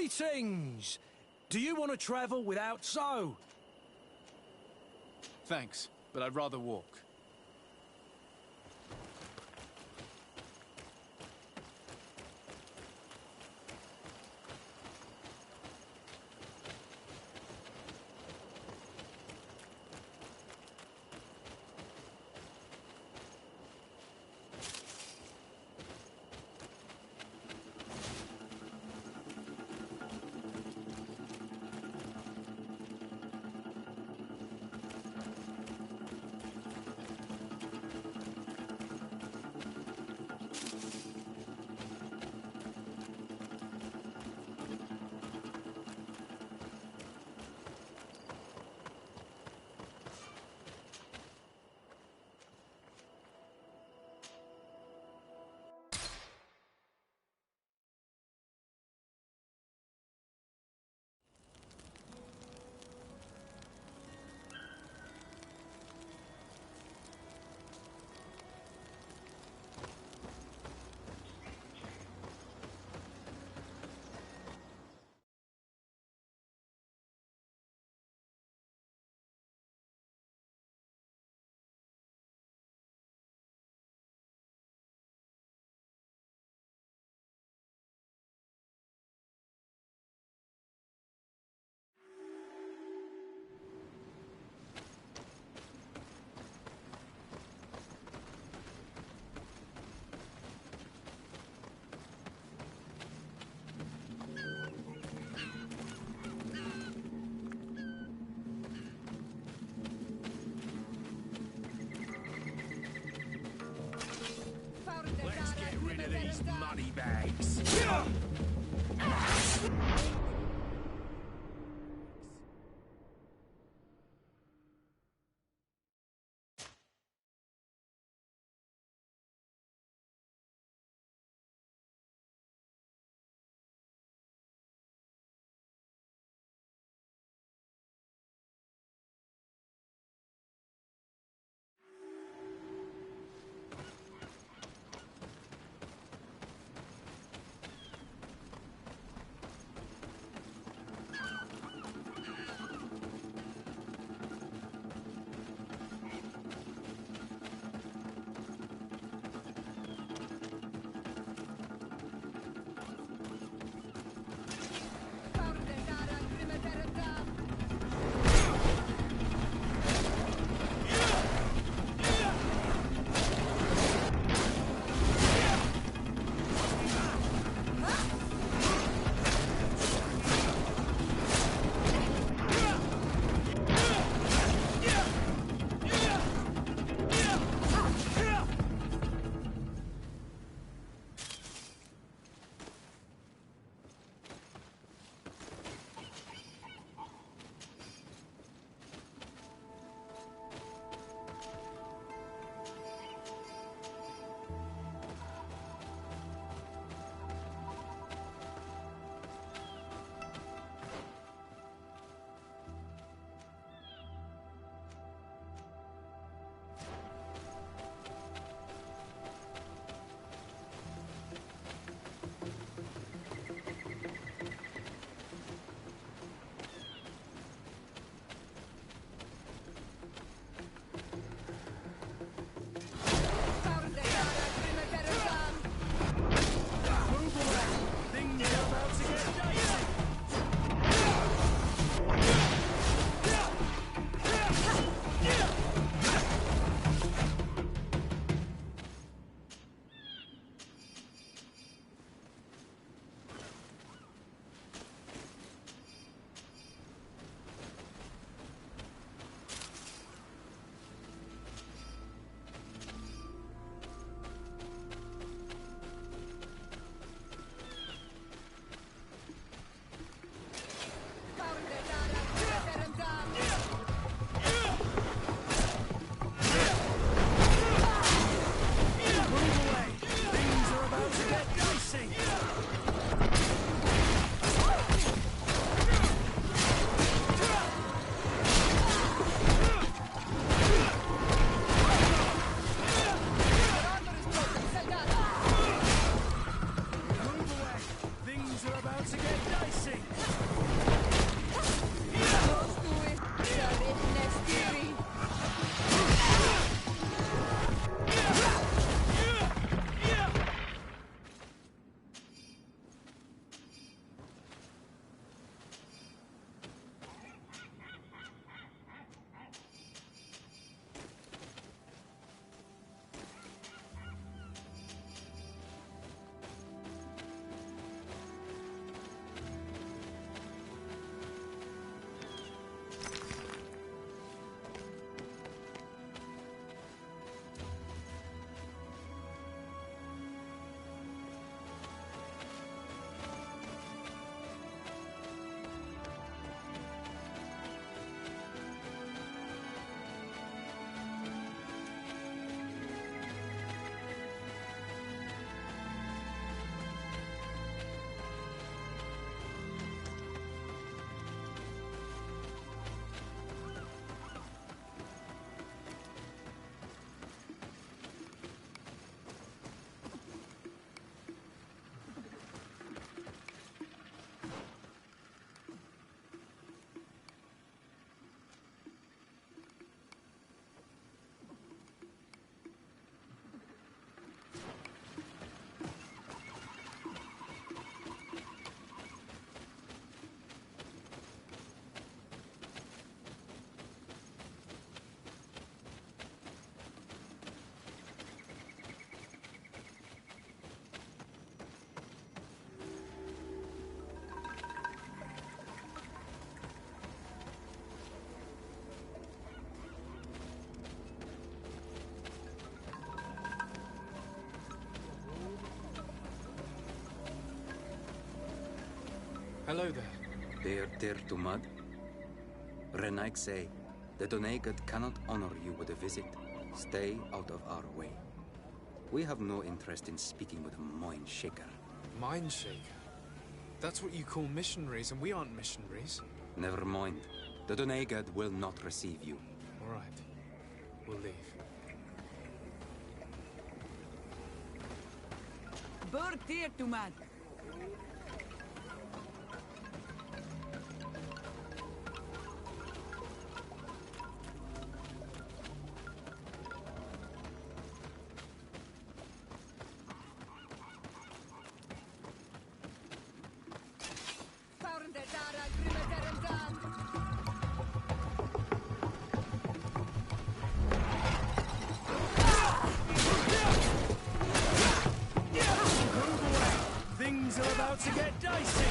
Greetings! Do you want to travel without So? Thanks, but I'd rather walk. Let's get rid of these money bags. Hello there. Dear to mud. Renaik say, the Doneigad cannot honor you with a visit. Stay out of our way. We have no interest in speaking with a mind shaker. Mind shaker? That's what you call missionaries, and we aren't missionaries. Never mind. The Doneigad will not receive you. All right. We'll leave. Bird dear to man. Things are about to get dicey.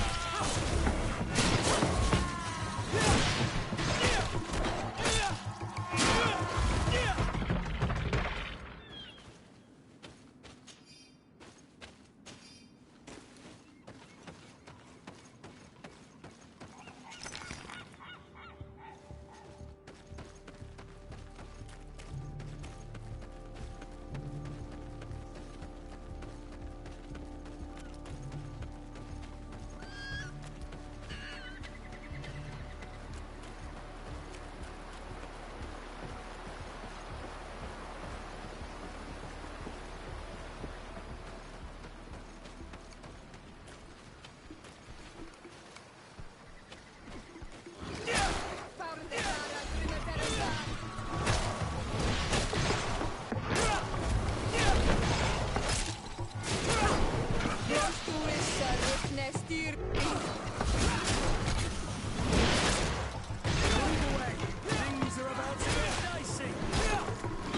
Things are about to get dicey.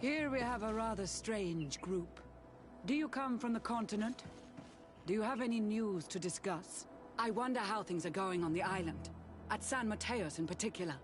Here we have a rather strange group. Do you come from the continent? Do you have any news to discuss? I wonder how things are going on the island. At San Mateos in particular.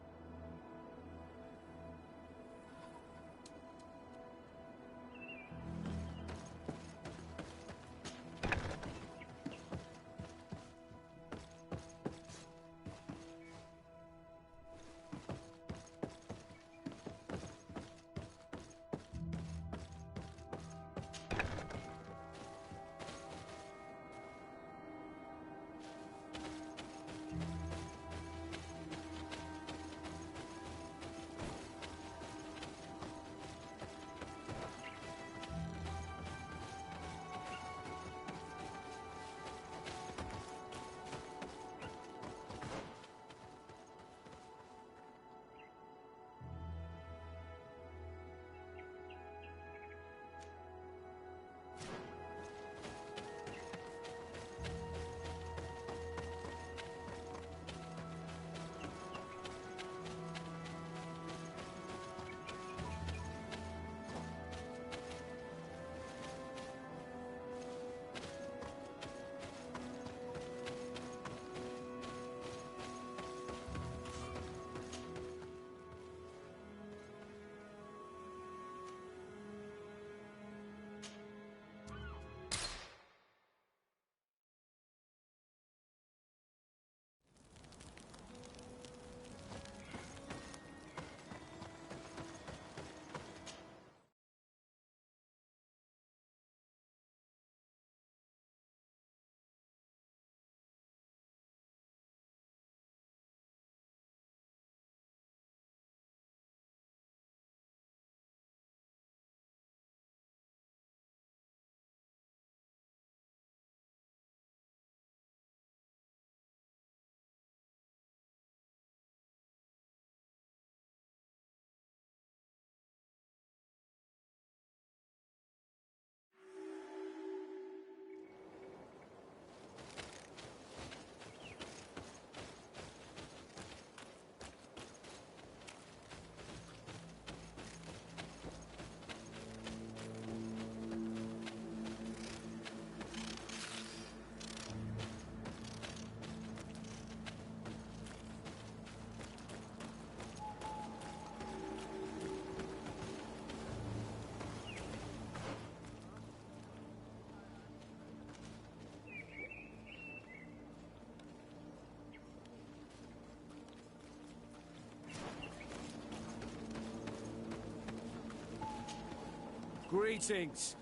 Greetings.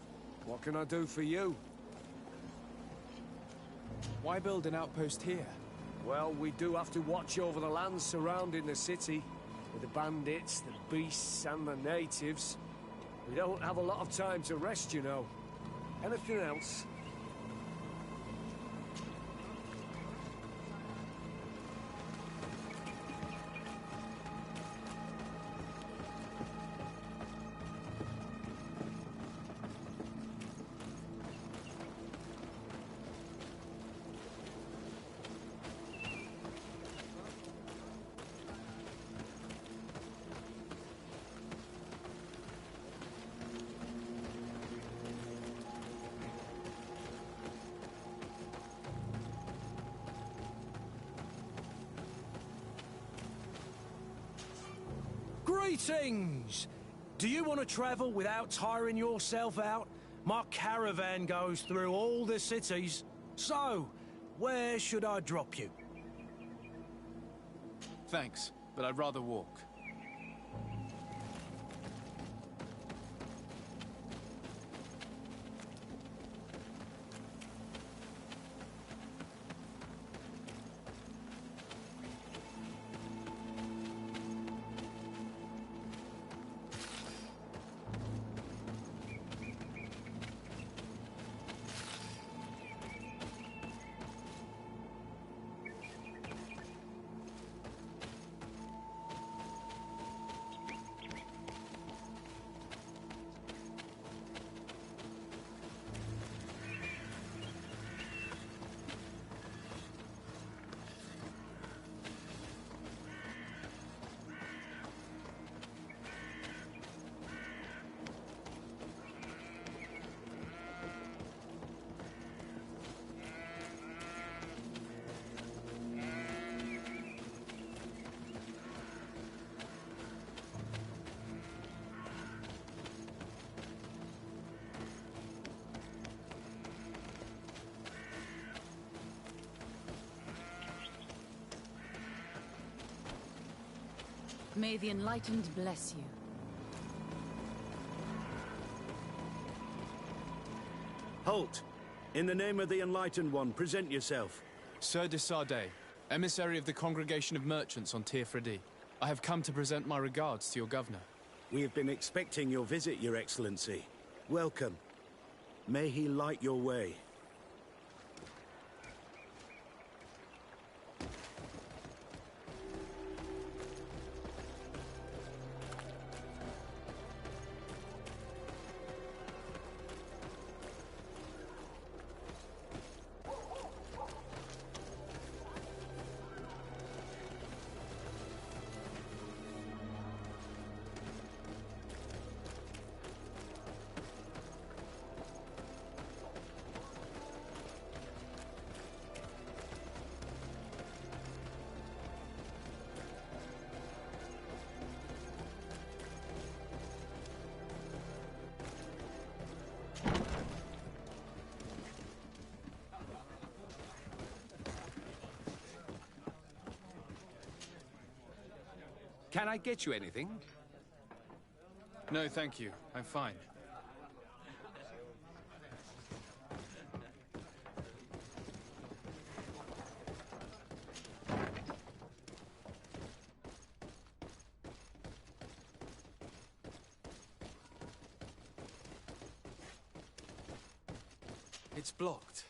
What can I do for you? Why build an outpost here? Well, we do have to watch over the lands surrounding the city, with the bandits, the beasts, and the natives. We don't have a lot of time to rest, you know. Anything else? Greetings! Do you want to travel without tiring yourself out? My caravan goes through all the cities. So, where should I drop you? Thanks, but I'd rather walk. May the Enlightened bless you. Halt! In the name of the Enlightened One, present yourself. Sir de Sardet, emissary of the Congregation of Merchants on Tirfredi. I have come to present my regards to your governor. We have been expecting your visit, Your Excellency. Welcome. May he light your way. Can I get you anything? No, thank you. I'm fine. It's blocked.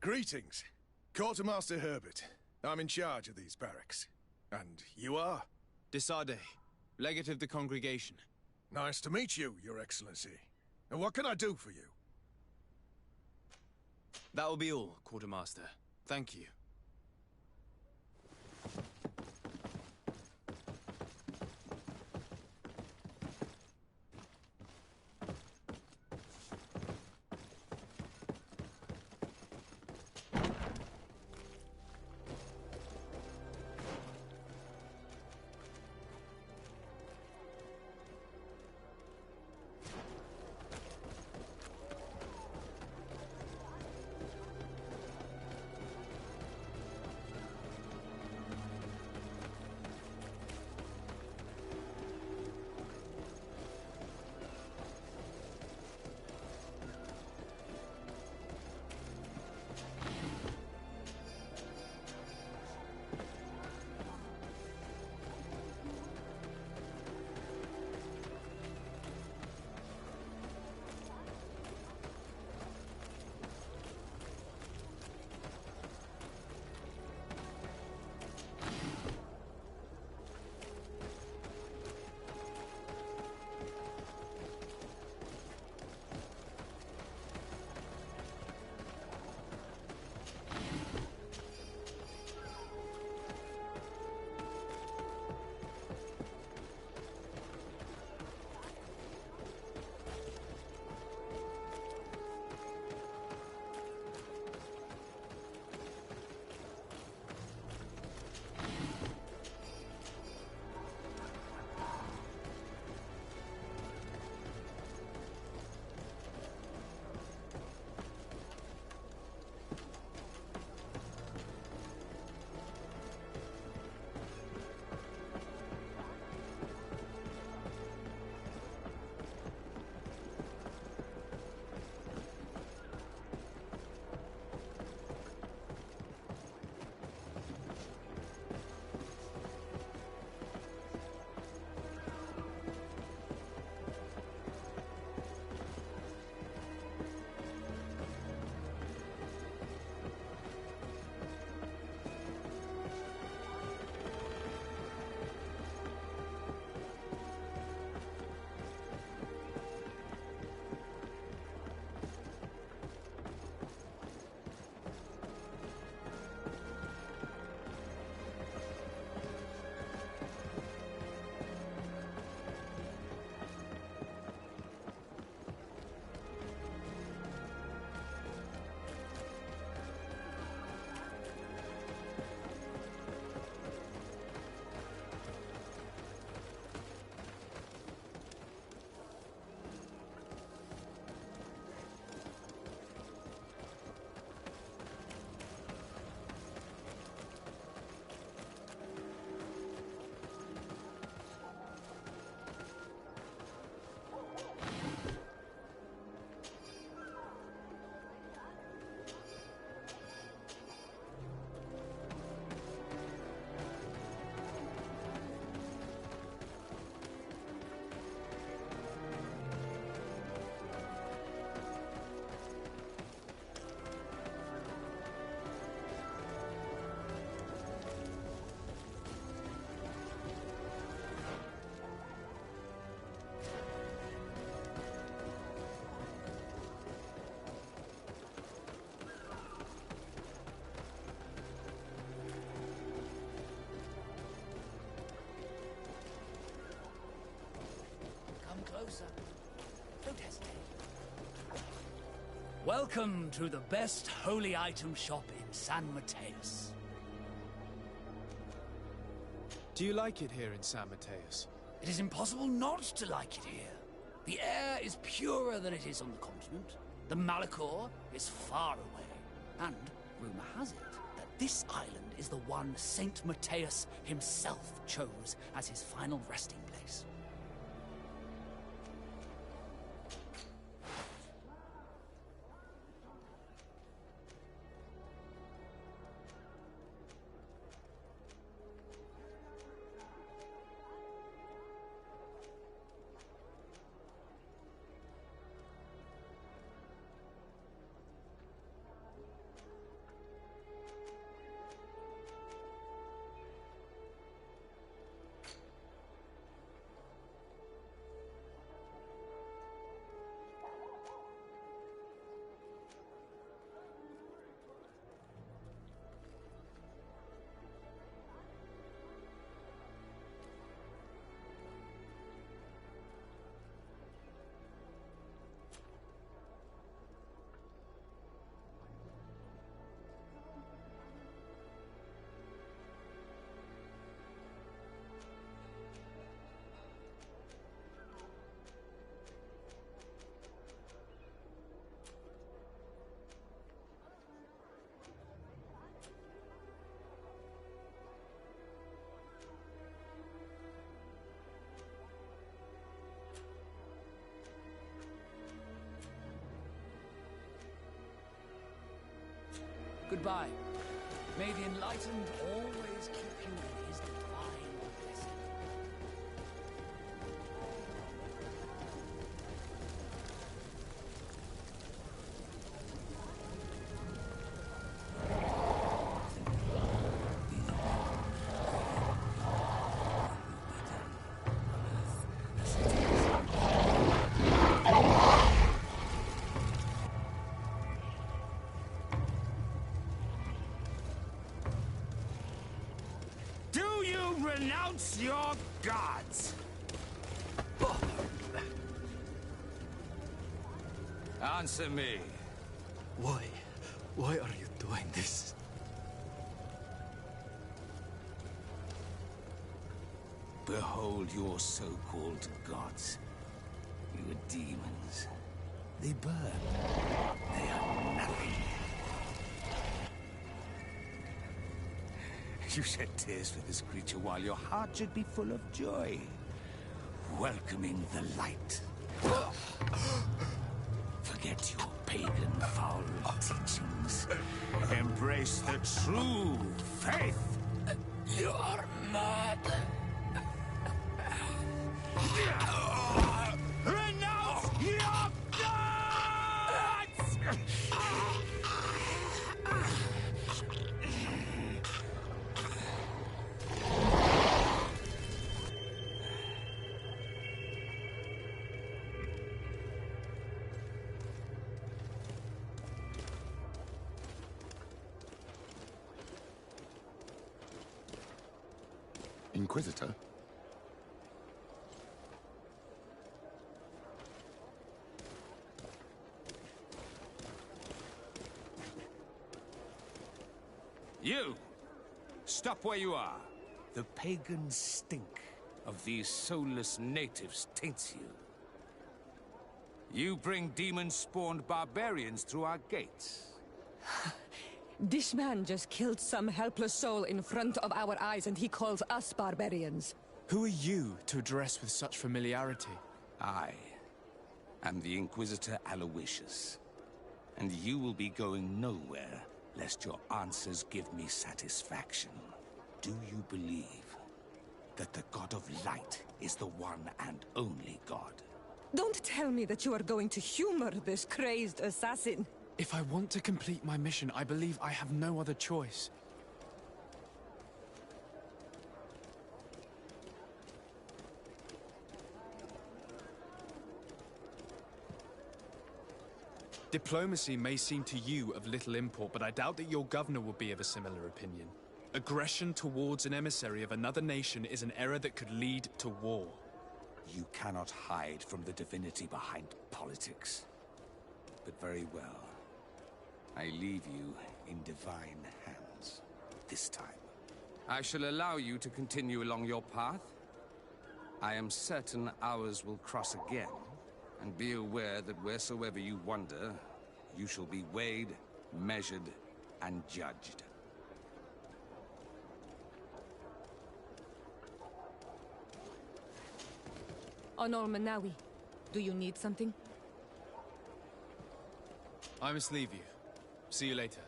Greetings. Quartermaster Herbert. I'm in charge of these barracks. And you are? De Sardet, legate of the Congregation. Nice to meet you, Your Excellency. And what can I do for you? That will be all, Quartermaster. Thank you. Welcome to the best holy item shop in San Mateus. Do you like it here in San Mateus? It is impossible not to like it here. The air is purer than it is on the continent. The Malachor is far away. And rumor has it that this island is the one Saint Mateus himself chose as his final resting place. Goodbye. May the Enlightened always keep you in his divine blessing. Renounce your gods! Answer me. Why? Why are you doing this? Behold your so-called gods. Your demons. They burn. They are nothing. You shed tears for this creature while your heart should be full of joy. Welcoming the light. Forget your pagan foul teachings. Embrace the true faith. You are mad. Renounce your gods! Inquisitor? You! Stop where you are. The pagan stink of these soulless natives taints you. You bring demon-spawned barbarians through our gates. This man just killed some helpless soul in front of our eyes, and he calls us barbarians. Who are you to address with such familiarity? I am the Inquisitor Aloysius, and you will be going nowhere lest your answers give me satisfaction. Do you believe that the God of Light is the one and only God? Don't tell me that you are going to humor this crazed assassin. If I want to complete my mission, I believe I have no other choice. Diplomacy may seem to you of little import, but I doubt that your governor will be of a similar opinion. Aggression towards an emissary of another nation is an error that could lead to war. You cannot hide from the divinity behind politics. But very well. I leave you in divine hands. This time. I shall allow you to continue along your path. I am certain ours will cross again, and be aware that wheresoever you wander, you shall be weighed, measured, and judged. Honor Manawi, do you need something? I must leave you. See you later.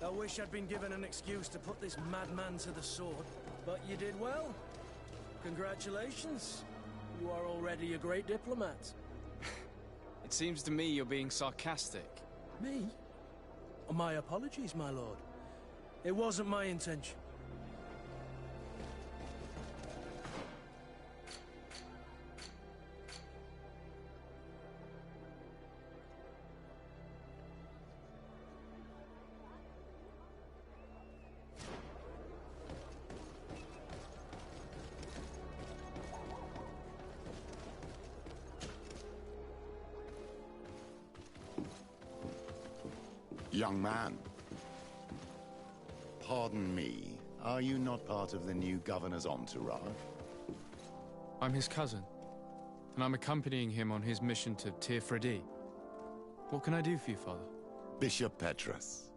I wish I'd been given an excuse to put this madman to the sword, but you did well. Congratulations. You are already a great diplomat. It seems to me you're being sarcastic. Me? Oh, my apologies, my lord. It wasn't my intention. Young man. Pardon me, are you not part of the new governor's entourage? I'm his cousin, and I'm accompanying him on his mission to Tir-Fredi. What can I do for you, Father? Bishop Petrus.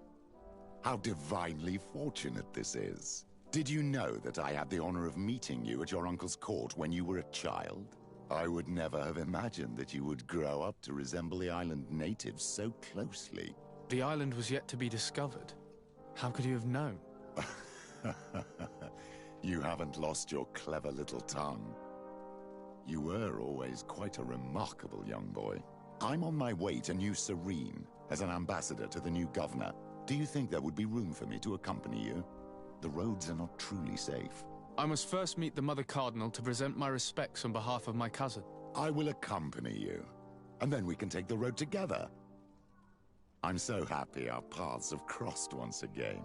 How divinely fortunate this is. Did you know that I had the honor of meeting you at your uncle's court when you were a child? I would never have imagined that you would grow up to resemble the island natives so closely. The island was yet to be discovered. How could you have known? You haven't lost your clever little tongue. You were always quite a remarkable young boy. I'm on my way to New Serene as an ambassador to the new governor. Do you think there would be room for me to accompany you? The roads are not truly safe. I must first meet the Mother Cardinal to present my respects on behalf of my cousin. I will accompany you, and then we can take the road together. I'm so happy our paths have crossed once again.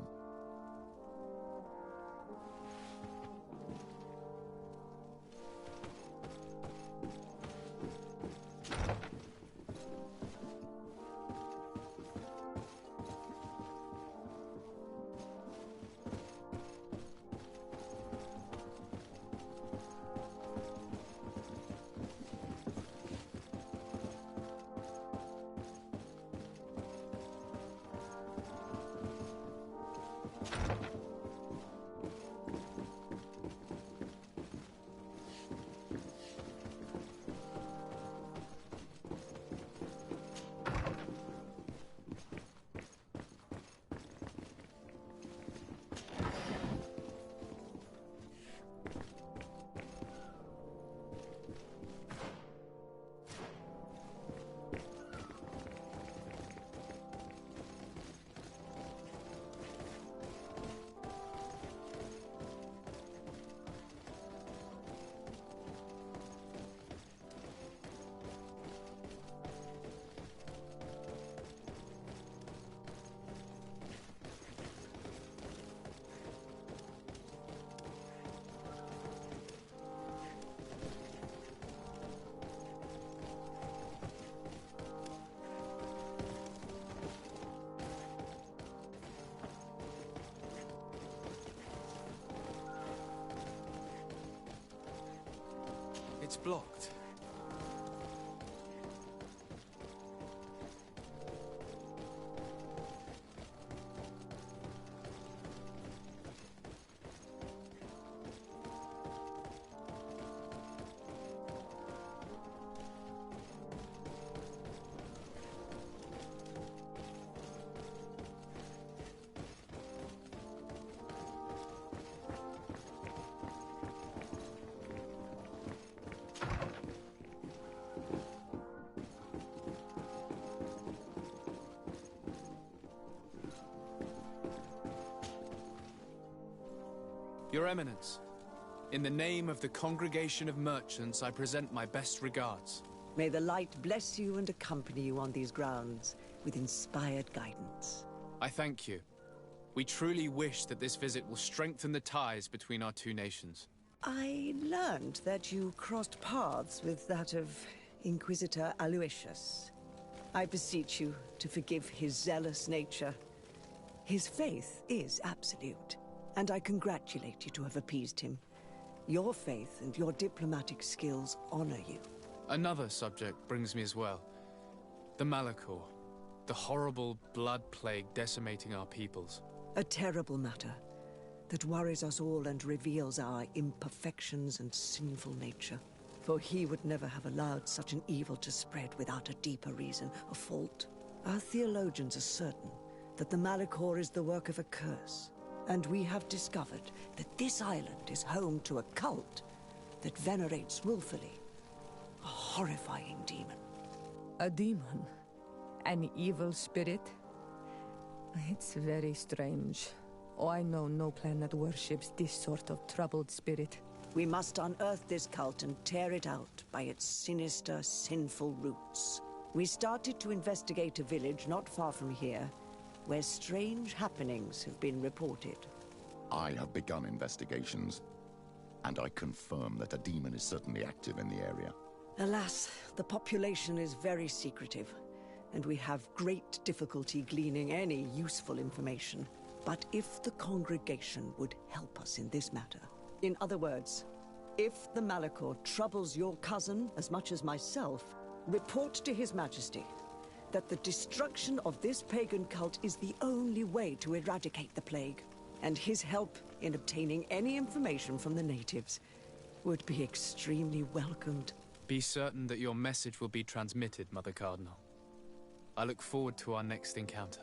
blocked. Your Eminence, in the name of the Congregation of Merchants, I present my best regards. May the light bless you and accompany you on these grounds with inspired guidance. I thank you. We truly wish that this visit will strengthen the ties between our two nations. I learned that you crossed paths with that of Inquisitor Aloysius. I beseech you to forgive his zealous nature. His faith is absolute, and I congratulate you to have appeased him. Your faith and your diplomatic skills honor you. Another subject brings me as well. The Malachor. The horrible blood plague decimating our peoples. A terrible matter that worries us all and reveals our imperfections and sinful nature. For he would never have allowed such an evil to spread without a deeper reason, a fault. Our theologians are certain that the Malachor is the work of a curse. And we have discovered that this island is home to a cult that venerates willfully a horrifying demon. A demon? An evil spirit? It's very strange. Oh, I know no planet worships this sort of troubled spirit. We must unearth this cult and tear it out by its sinister, sinful roots. We started to investigate a village not far from here, where strange happenings have been reported. I have begun investigations, and I confirm that a demon is certainly active in the area. Alas, the population is very secretive, and we have great difficulty gleaning any useful information. But if the congregation would help us in this matter, in other words, if the Malachor troubles your cousin as much as myself, report to His Majesty that the destruction of this pagan cult is the only way to eradicate the plague, and his help in obtaining any information from the natives would be extremely welcomed. Be certain that your message will be transmitted, Mother Cardinal. I look forward to our next encounter.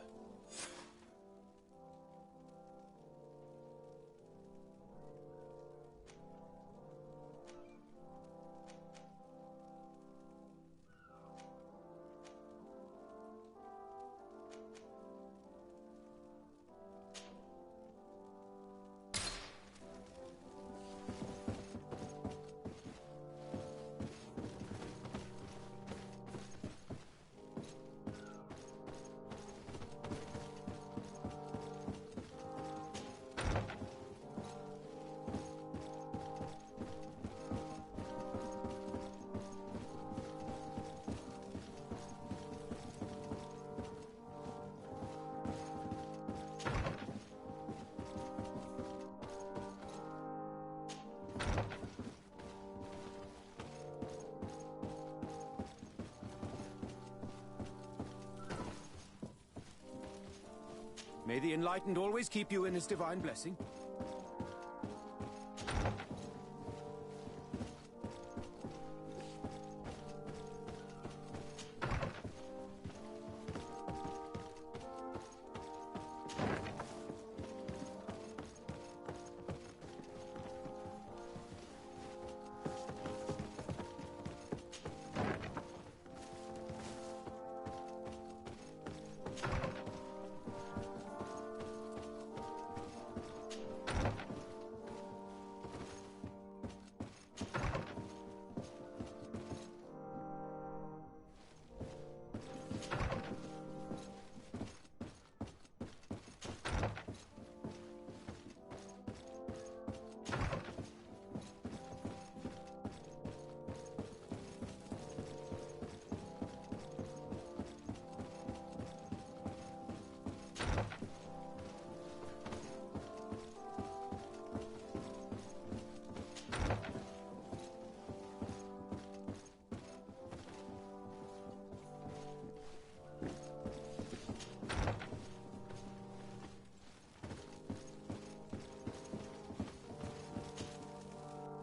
May the Enlightened always keep you in his divine blessing.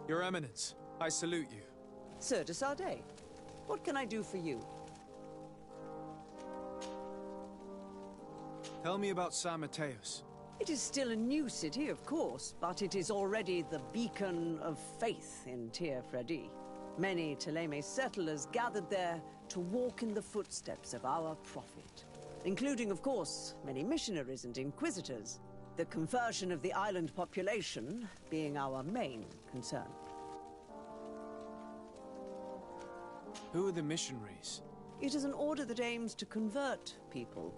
Your Eminence, I salute you. Sir de Sardet, what can I do for you? Tell me about San Mateos. It is still a new city, of course, but it is already the beacon of faith in Tir Fredi. Many Thélème settlers gathered there to walk in the footsteps of our prophet, including, of course, many missionaries and inquisitors, the conversion of the island population being our main concern. Who are the missionaries? It is an order that aims to convert people.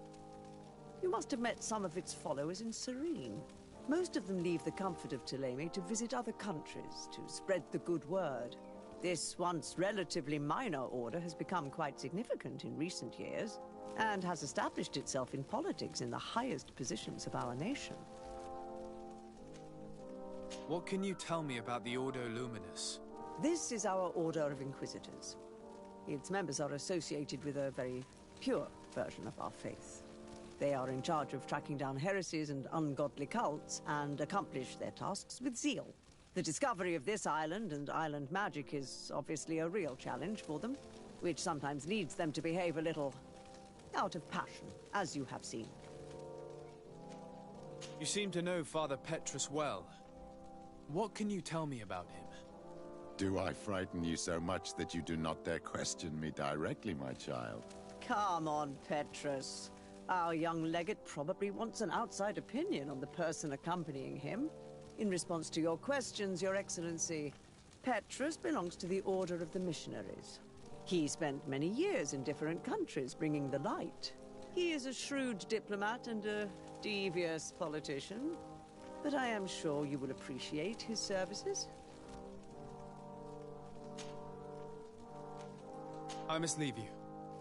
You must have met some of its followers in Serene. Most of them leave the comfort of Thélème to visit other countries, to spread the good word. This once relatively minor order has become quite significant in recent years, and has established itself in politics in the highest positions of our nation. What can you tell me about the Ordo Luminus? This is our Order of Inquisitors. Its members are associated with a very pure version of our faith. They are in charge of tracking down heresies and ungodly cults, and accomplish their tasks with zeal. The discovery of this island and island magic is obviously a real challenge for them, which sometimes leads them to behave a little out of passion, as you have seen. You seem to know Father Petrus well. What can you tell me about him? Do I frighten you so much that you do not dare question me directly, my child? Come on, Petrus. Our young legate probably wants an outside opinion on the person accompanying him. In response to your questions, Your Excellency, Petrus belongs to the Order of the Missionaries. He spent many years in different countries bringing the light. He is a shrewd diplomat and a devious politician, but I am sure you will appreciate his services. I must leave you.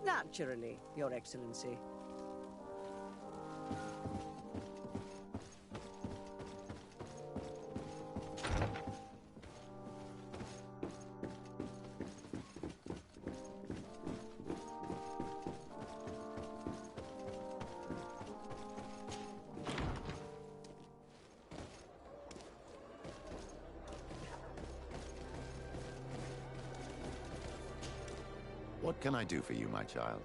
Naturally, Your Excellency. What can I do for you, my child?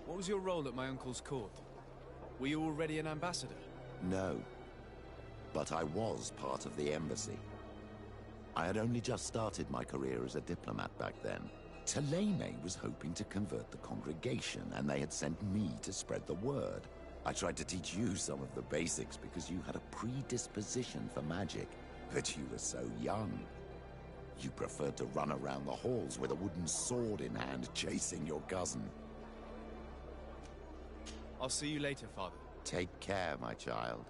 What was your role at my uncle's court? Were you already an ambassador? No. But I was part of the embassy. I had only just started my career as a diplomat back then. Thélème was hoping to convert the congregation, and they had sent me to spread the word. I tried to teach you some of the basics because you had a predisposition for magic, but you were so young. You preferred to run around the halls with a wooden sword in hand, chasing your cousin. I'll see you later, Father. Take care, my child.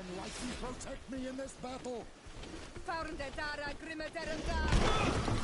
enlightened protect me in this battle! Foundedara Grimaderanda!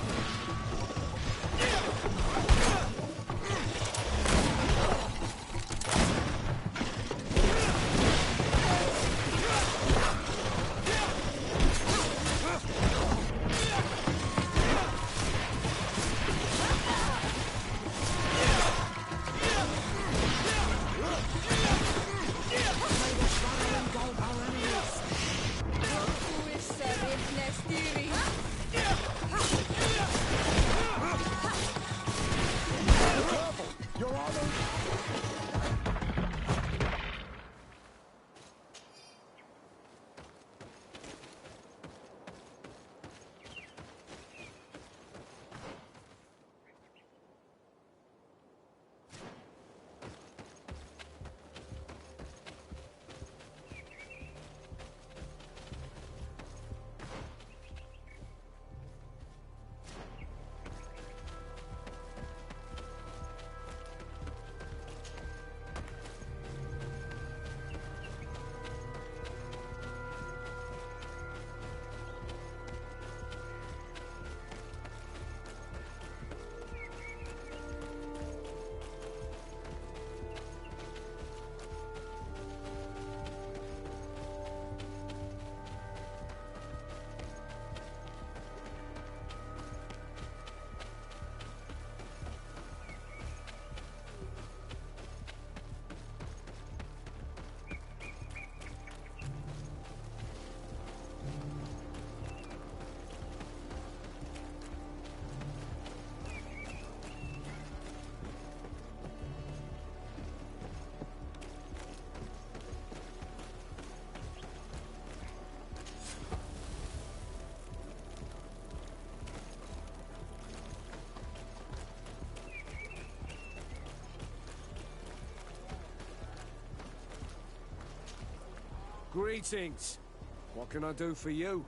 Greetings. What can I do for you?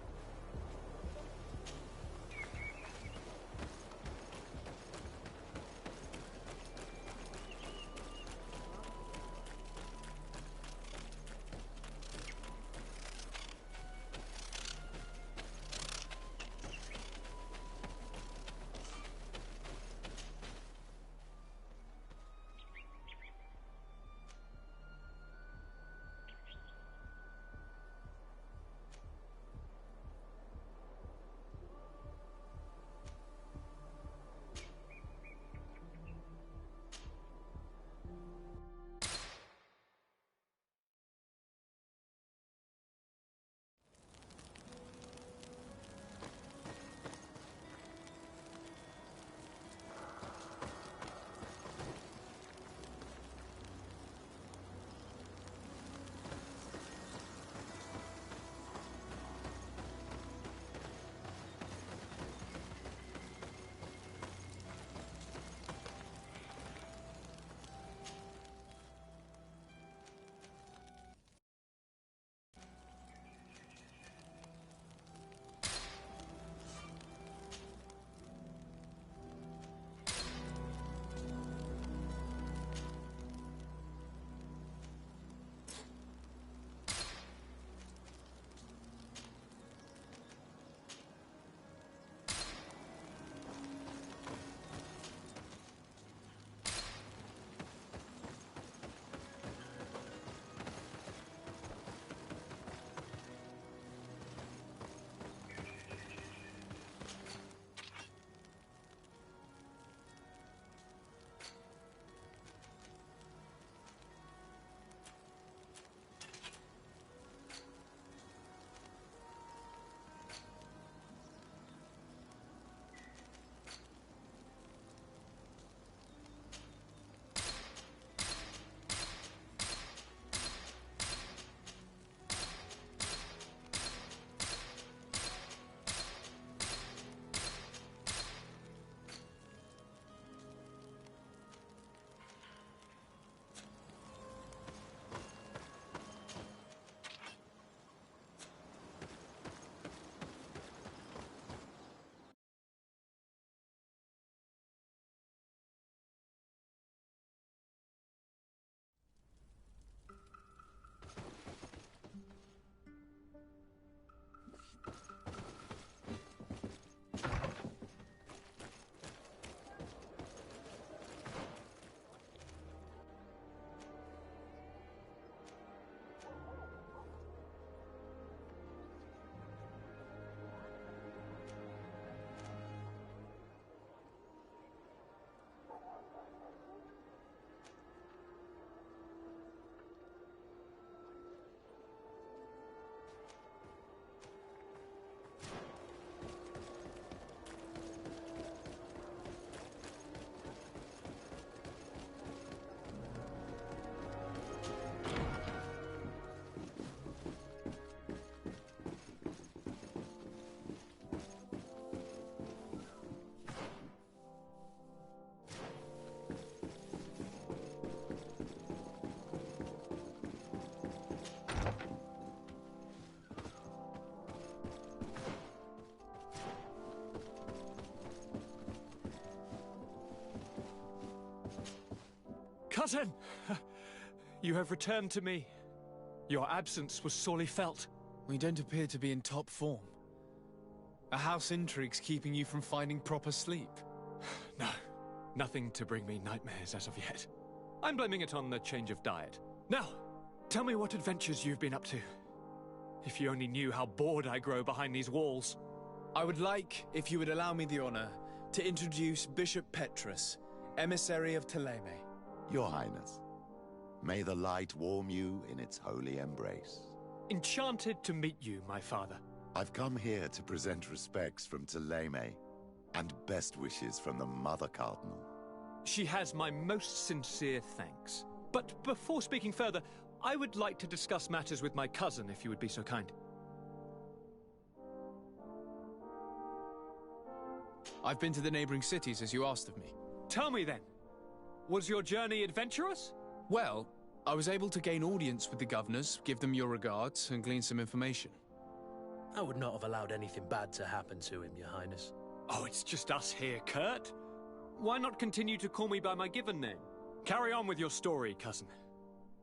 Cousin! You have returned to me. Your absence was sorely felt. We don't appear to be in top form. A house intrigue's keeping you from finding proper sleep. No, nothing to bring me nightmares as of yet. I'm blaming it on the change of diet. Now, tell me what adventures you've been up to. If you only knew how bored I grow behind these walls. I would like, if you would allow me the honor, to introduce Bishop Petrus, emissary of Ptolemy. Your Highness, may the light warm you in its holy embrace. Enchanted to meet you, my father. I've come here to present respects from Ptolemy, and best wishes from the Mother Cardinal. She has my most sincere thanks. But before speaking further, I would like to discuss matters with my cousin, if you would be so kind. I've been to the neighboring cities, as you asked of me. Tell me then, was your journey adventurous? Well, I was able to gain audience with the governors, give them your regards, and glean some information. I would not have allowed anything bad to happen to him, Your Highness. Oh, it's just us here, Kurt. Why not continue to call me by my given name? Carry on with your story, cousin.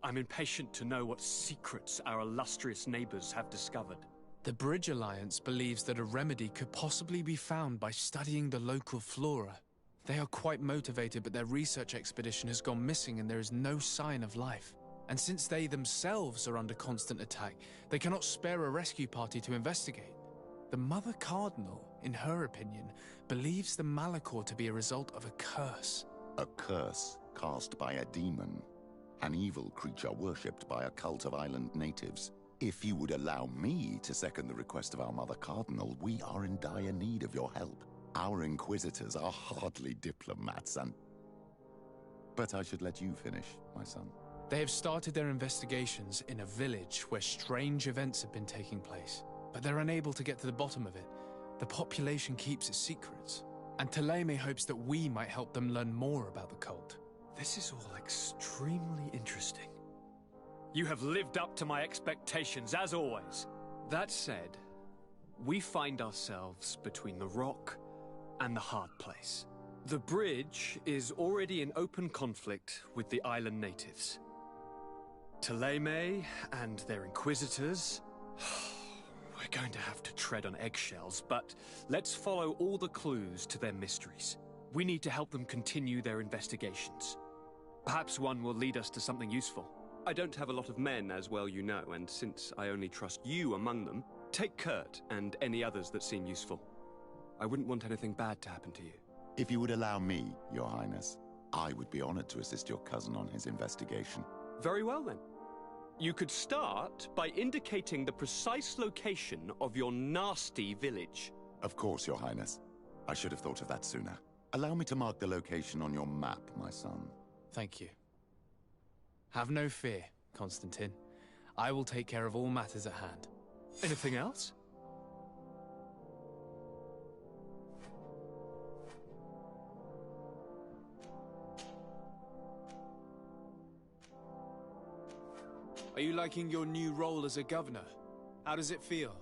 I'm impatient to know what secrets our illustrious neighbors have discovered. The Bridge Alliance believes that a remedy could possibly be found by studying the local flora. They are quite motivated, but their research expedition has gone missing and there is no sign of life. And since they themselves are under constant attack, they cannot spare a rescue party to investigate. The Mother Cardinal, in her opinion, believes the Malachor to be a result of a curse. A curse cast by a demon. An evil creature worshipped by a cult of island natives. If you would allow me to second the request of our Mother Cardinal, we are in dire need of your help. Our inquisitors are hardly diplomats But I should let you finish, my son. They have started their investigations in a village where strange events have been taking place, but they're unable to get to the bottom of it. The population keeps its secrets, and Ptolemy hopes that we might help them learn more about the cult. This is all extremely interesting. You have lived up to my expectations, as always. That said, we find ourselves between the rock and the hard place. The bridge is already in open conflict with the island natives. Ptolemy and their inquisitors... We're going to have to tread on eggshells, but let's follow all the clues to their mysteries. We need to help them continue their investigations. Perhaps one will lead us to something useful. I don't have a lot of men, as well you know, and since I only trust you among them, take Kurt and any others that seem useful. I wouldn't want anything bad to happen to you. If you would allow me, Your Highness, I would be honored to assist your cousin on his investigation. Very well, then. You could start by indicating the precise location of your nasty village. Of course, Your Highness. I should have thought of that sooner. Allow me to mark the location on your map, my son. Thank you. Have no fear, Constantine. I will take care of all matters at hand. Anything else? Are you liking your new role as a governor? How does it feel?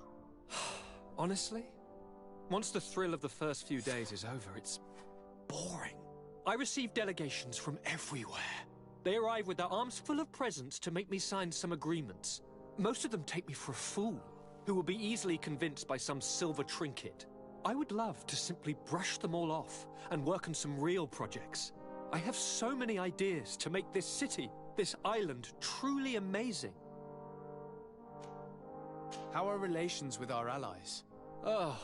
Honestly, once the thrill of the first few days is over, it's boring. I receive delegations from everywhere. They arrive with their arms full of presents to make me sign some agreements. Most of them take me for a fool, who will be easily convinced by some silver trinket. I would love to simply brush them all off and work on some real projects. I have so many ideas to make this city, this island, truly amazing. How are relations with our allies? Oh,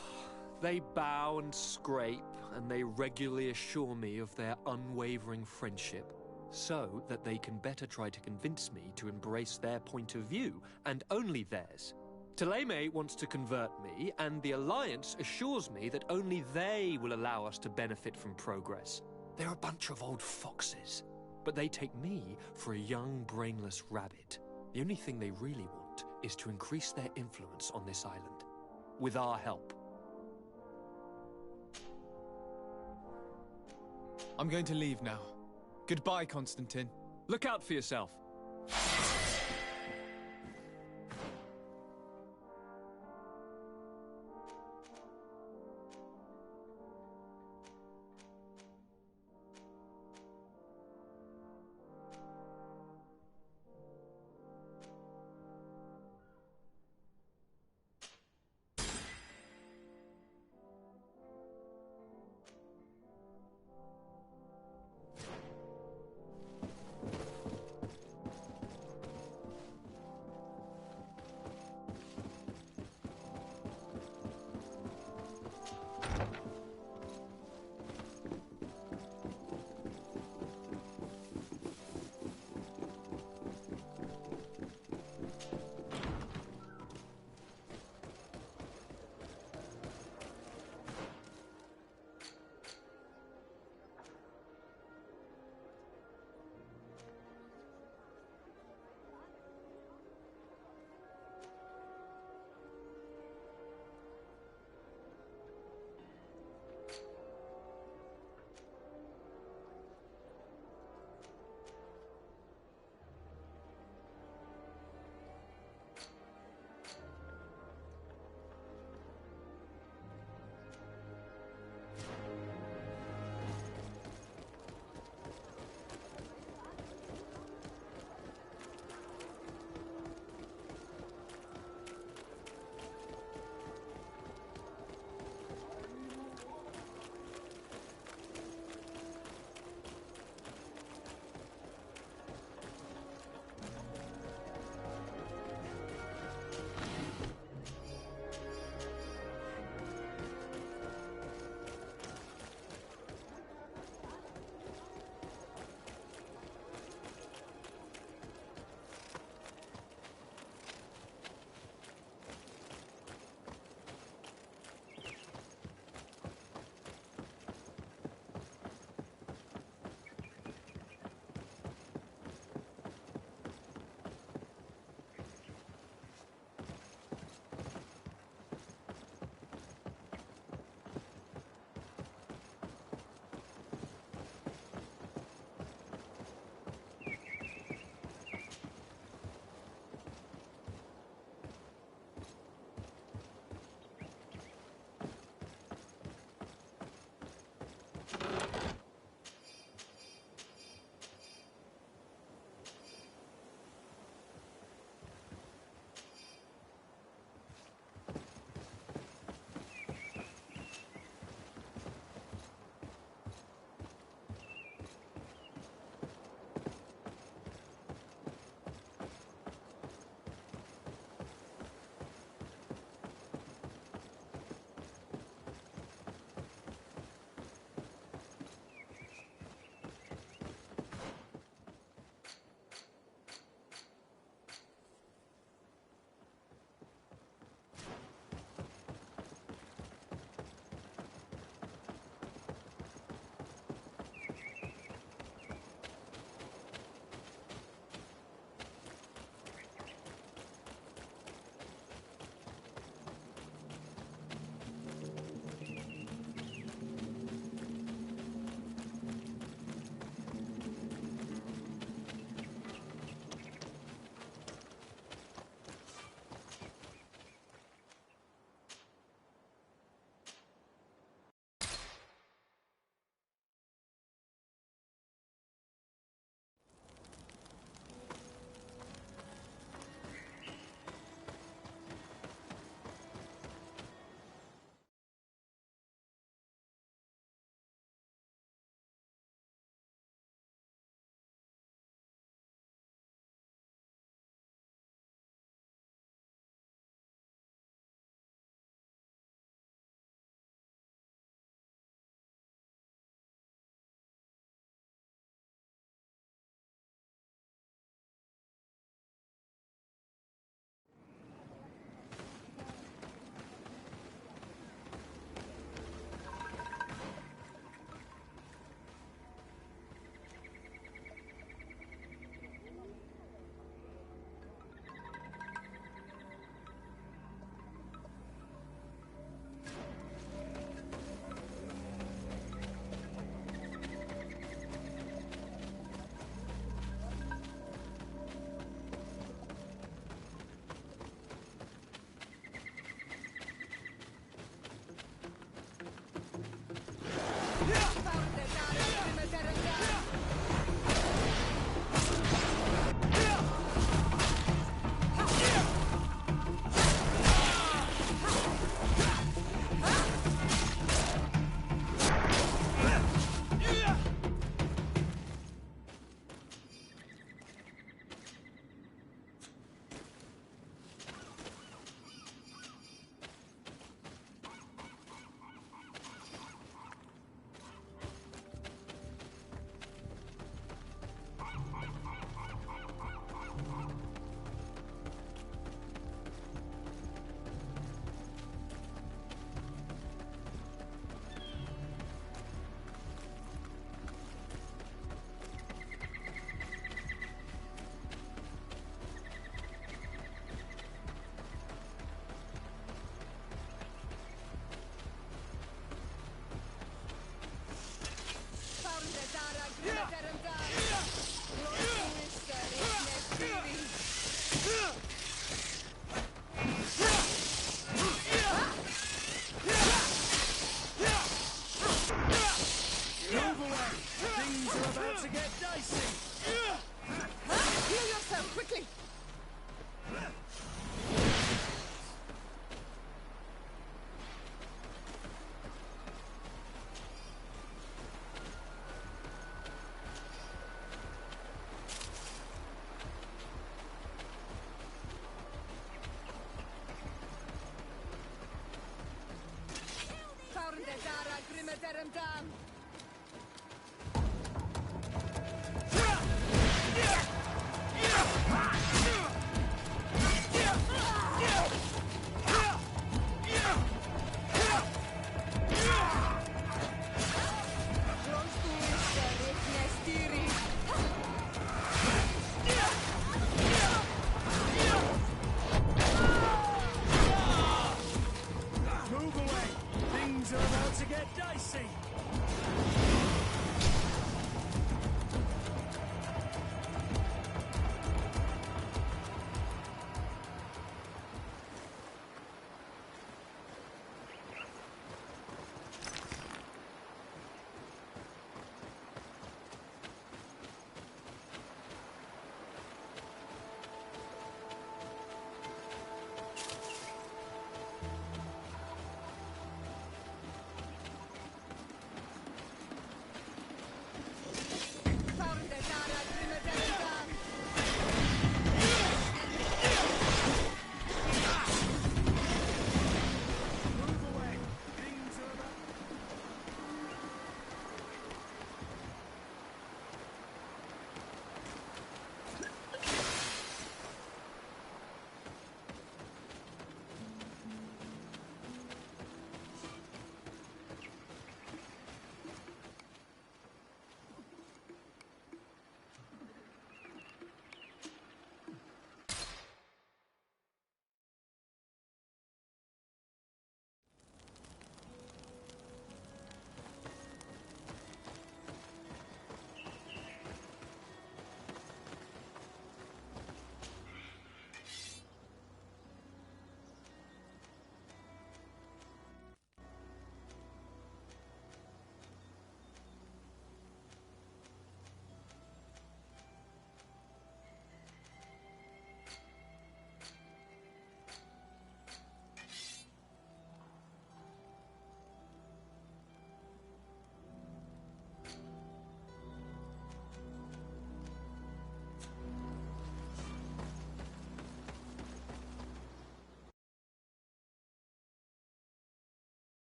they bow and scrape, and they regularly assure me of their unwavering friendship, so that they can better try to convince me to embrace their point of view, and only theirs. Ptolemy wants to convert me, and the Alliance assures me that only they will allow us to benefit from progress. They're a bunch of old foxes, but they take me for a young, brainless rabbit. The only thing they really want is to increase their influence on this island, with our help. I'm going to leave now. Goodbye, Constantine. Look out for yourself.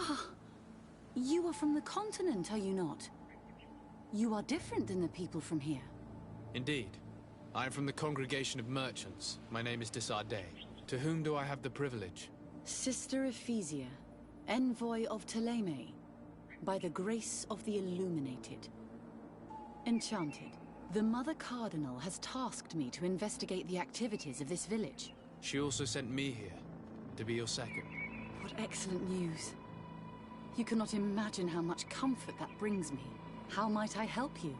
Ah, you are from the continent, are you not? You are different than the people from here. Indeed. I am from the Congregation of Merchants. My name is Disarday. To whom do I have the privilege? Sister Ephesia, envoy of Ptolemy, by the grace of the Illuminated. Enchanted, the Mother Cardinal has tasked me to investigate the activities of this village. She also sent me here, to be your second. What excellent news. You cannot imagine how much comfort that brings me. How might I help you?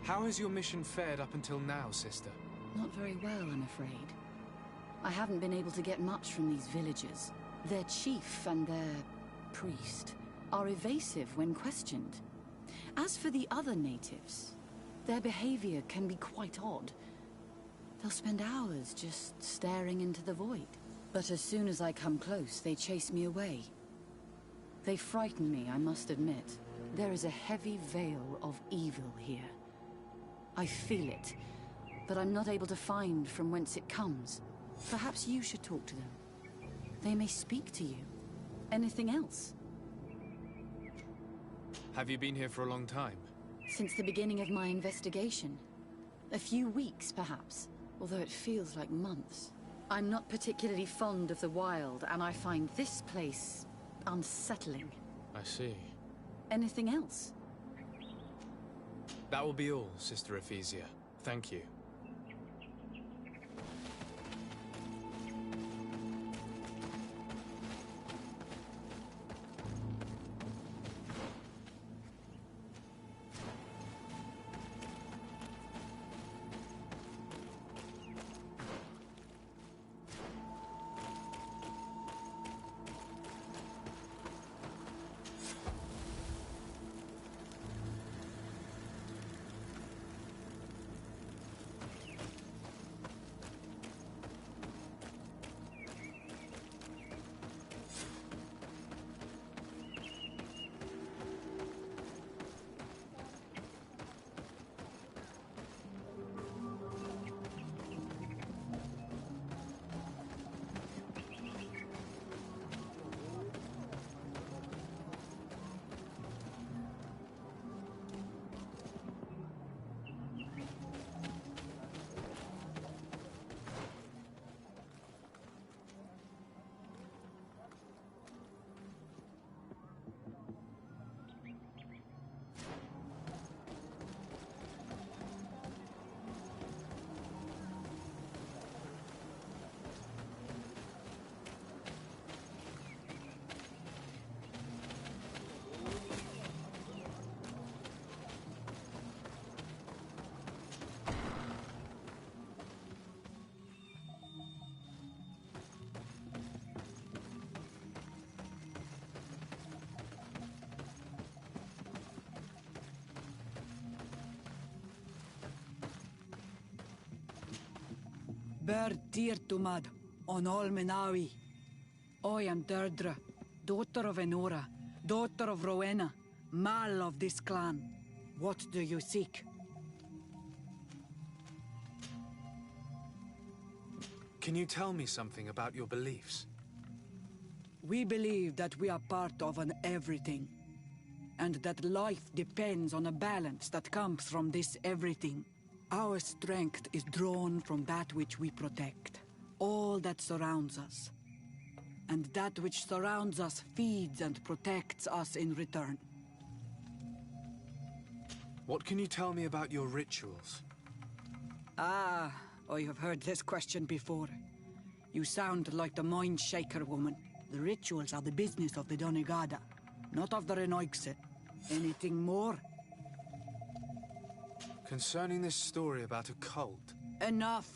How has your mission fared up until now, sister? Not very well, I'm afraid. I haven't been able to get much from these villagers. Their chief and their priest are evasive when questioned. As for the other natives, their behavior can be quite odd. They'll spend hours just staring into the void. But as soon as I come close, they chase me away. They frighten me, I must admit. There is a heavy veil of evil here. I feel it, but I'm not able to find from whence it comes. Perhaps you should talk to them. They may speak to you. Anything else? Have you been here for a long time? Since the beginning of my investigation. A few weeks, perhaps, although it feels like months. I'm not particularly fond of the wild, and I find this place unsettling. I see. Anything else? That will be all, Sister Ephesia. Thank you. Ber Tirtumad, on Olmenawi. I am Deirdre, daughter of Enora, daughter of Rowena, Mal of this clan. What do you seek? Can you tell me something about your beliefs? We believe that we are part of an everything, and that life depends on a balance that comes from this everything. Our strength is drawn from that which we protect, all that surrounds us. And that which surrounds us feeds and protects us in return. What can you tell me about your rituals? Ah, I have heard this question before. You sound like the Mind Shaker woman. The rituals are the business of the Donegada, not of the Renoigse. Anything more? Concerning this story about a cult. Enough!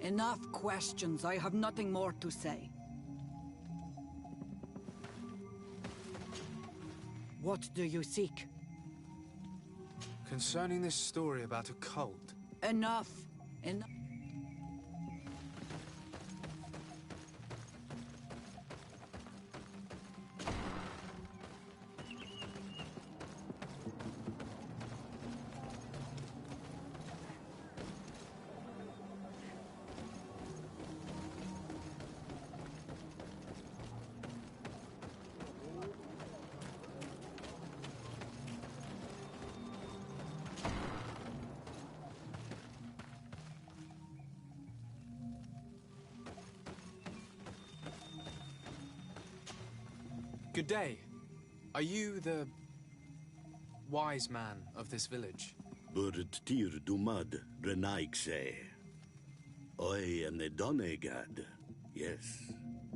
Enough questions. I have nothing more to say. What do you seek? Concerning this story about a cult. Enough! Enough! Good day. Are you the wise man of this village? Tir dumad renaikse. I am the Donegad. Yes.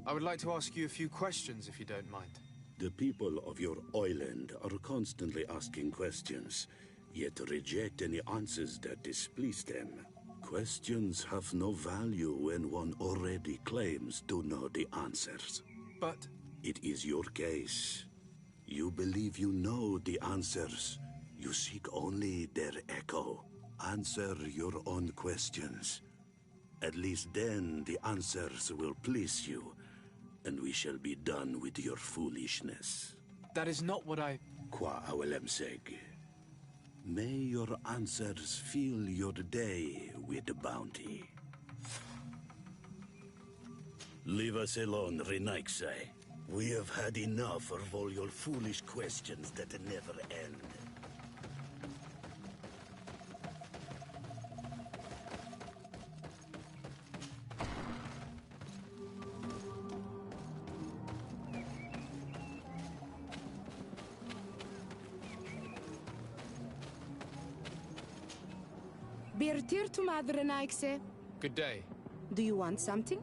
I would like to ask you a few questions, if you don't mind. The people of your island are constantly asking questions, yet reject any answers that displease them. Questions have no value when one already claims to know the answers. But... It is your case. You believe you know the answers. You seek only their echo. Answer your own questions. At least then the answers will please you, and we shall be done with your foolishness. That is not what I... Qua awelemseg. May your answers fill your day with bounty. Leave us alone, Renaixai. We have had enough of all your foolish questions that never end. Birtir to Madre Naixe. Good day. Do you want something?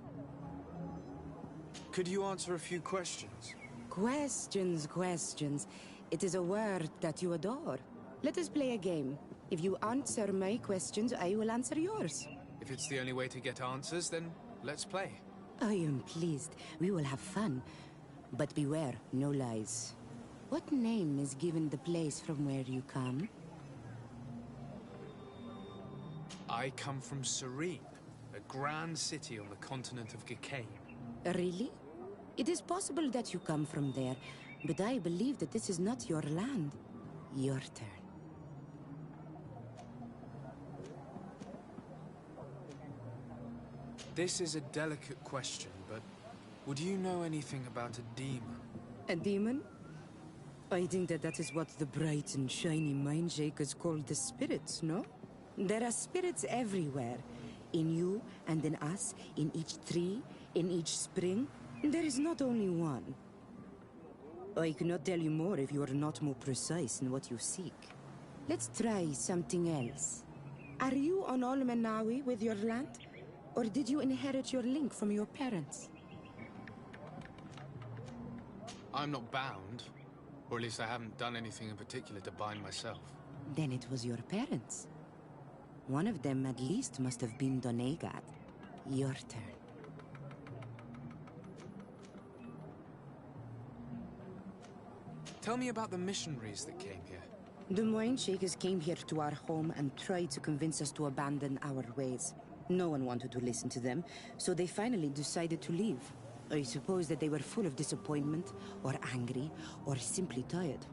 Could you answer a few questions? Questions. It is a word that you adore. Let us play a game. If you answer my questions, I will answer yours. If it's the only way to get answers, then let's play. I am pleased. We will have fun. But beware, no lies. What name is given the place from where you come? I come from Serene, a grand city on the continent of Gicane. Really? It is possible that you come from there, but I believe that this is not your land. Your turn. This is a delicate question, but would you know anything about a demon? A demon? I think that is what the bright and shiny mind shakers call the spirits, no? There are spirits everywhere. In you and in us, in each tree, in each spring. There is not only one. I cannot tell you more if you are not more precise in what you seek. Let's try something else. Are you on Olmenawi with your land? Or did you inherit your link from your parents? I'm not bound. Or at least I haven't done anything in particular to bind myself. Then it was your parents. One of them at least must have been Donegat. Your turn. Tell me about the missionaries that came here. The Moine Shakers came here to our home and tried to convince us to abandon our ways. No one wanted to listen to them, so they finally decided to leave. I suppose that they were full of disappointment, or angry, or simply tired.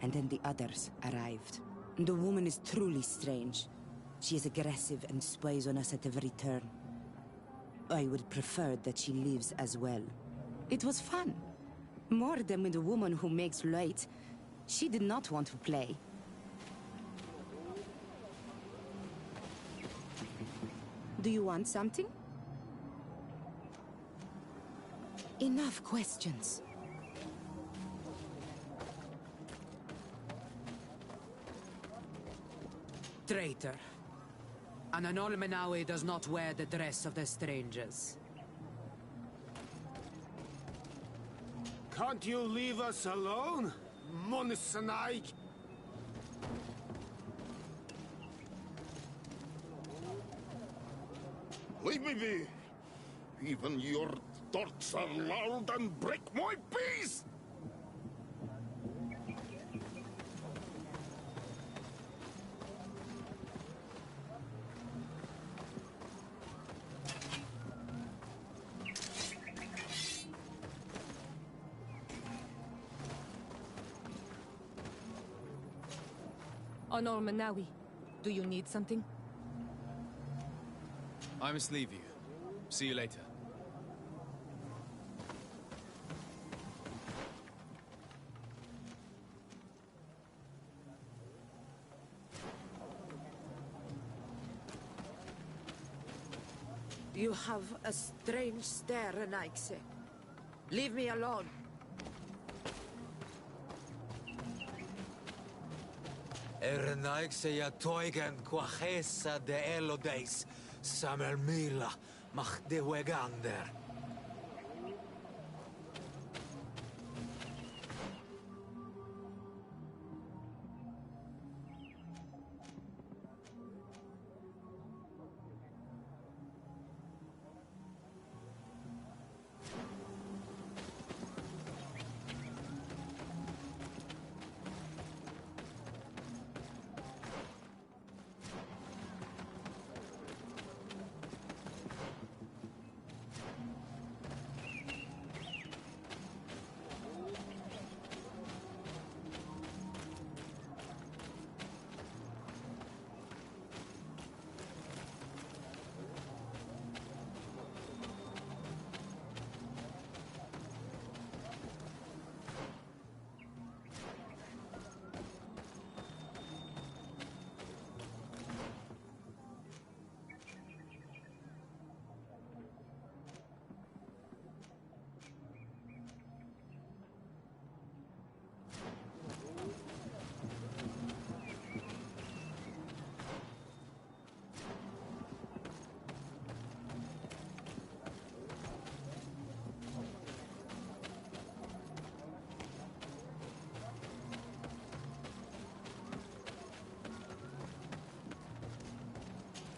And then the others arrived. The woman is truly strange. She is aggressive and spies on us at every turn. I would prefer that she leaves as well. It was fun. More than with a woman who makes light. She did not want to play. Do you want something? Enough questions. Traitor. An Anolmenawi does not wear the dress of the strangers. Can't you leave us alone, Monsanai? Leave me be! Even your thoughts are loud and break my peace! Honor Manawi, do you need something? I must leave you. See you later. You have a strange stare, Renaixai. Leave me alone. Ernaikse toigen quachesa de elodeis, samermila, mach de wegander.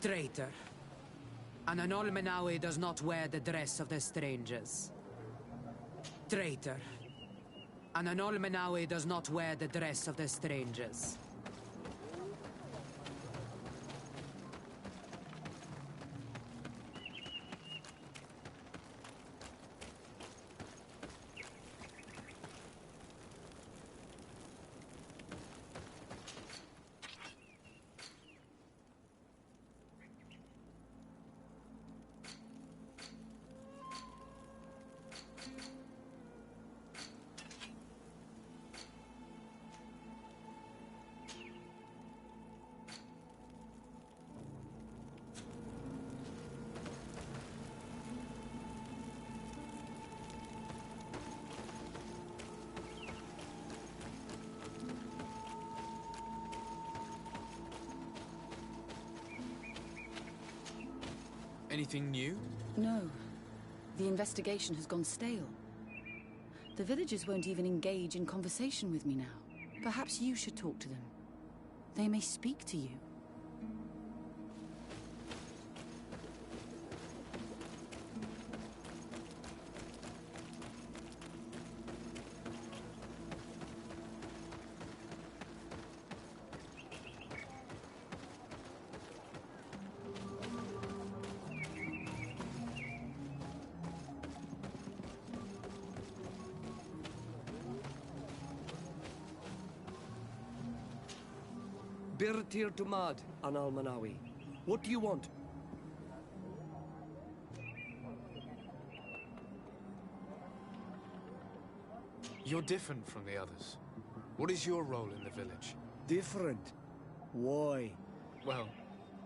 Traitor. An Anolmenawe does not wear the dress of the strangers. Traitor. An Anolmenawe does not wear the dress of the strangers. Anything new? No. The investigation has gone stale. The villagers won't even engage in conversation with me now. Perhaps you should talk to them. They may speak to you. Birtir Tumad, an Almanawi. What do you want? You're different from the others. What is your role in the village? Different? Why? Well,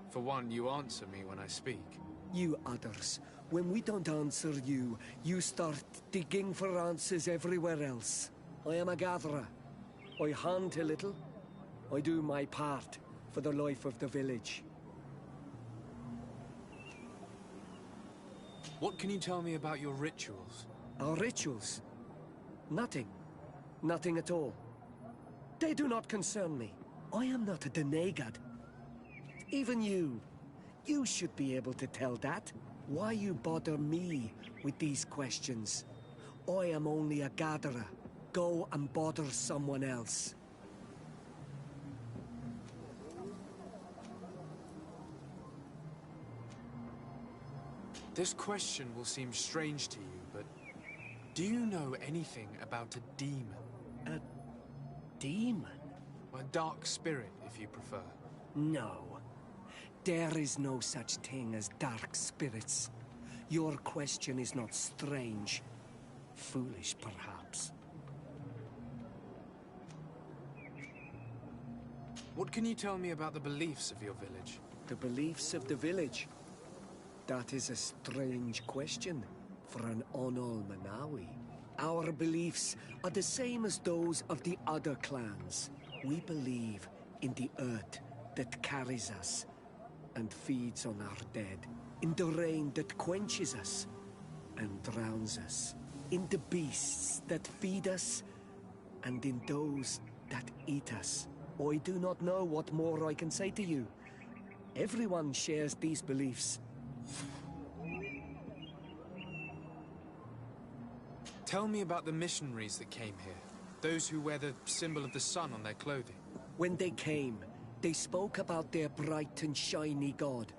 for one, you answer me when I speak. You others, when we don't answer you, you start digging for answers everywhere else. I am a gatherer. I hunt a little. I do my part for the life of the village. What can you tell me about your rituals? Our rituals? Nothing. Nothing at all. They do not concern me. I am not a Denegad. Even you. You should be able to tell that. Why you bother me with these questions? I am only a gatherer. Go and bother someone else. This question will seem strange to you, but do you know anything about a demon? A demon? A dark spirit, if you prefer. No. There is no such thing as dark spirits. Your question is not strange. Foolish, perhaps. What can you tell me about the beliefs of your village? The beliefs of the village? That is a strange question for an Onol Manawi. Our beliefs are the same as those of the other clans. We believe in the earth that carries us and feeds on our dead, in the rain that quenches us and drowns us, in the beasts that feed us and in those that eat us. I do not know what more I can say to you. Everyone shares these beliefs. Tell me about the missionaries that came here. Those who wear the symbol of the sun on their clothing. When they came, they spoke about their bright and shiny god.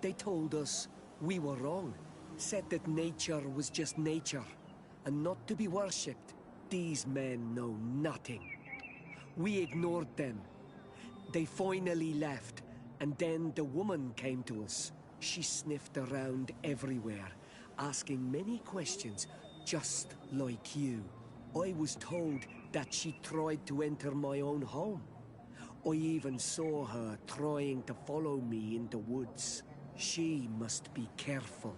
They told us we were wrong, said that nature was just nature, and not to be worshipped. These men know nothing. We ignored them. They finally left, and then the woman came to us. She sniffed around everywhere, asking many questions, just like you. I was told that she tried to enter my own home. I even saw her trying to follow me in the woods. She must be careful.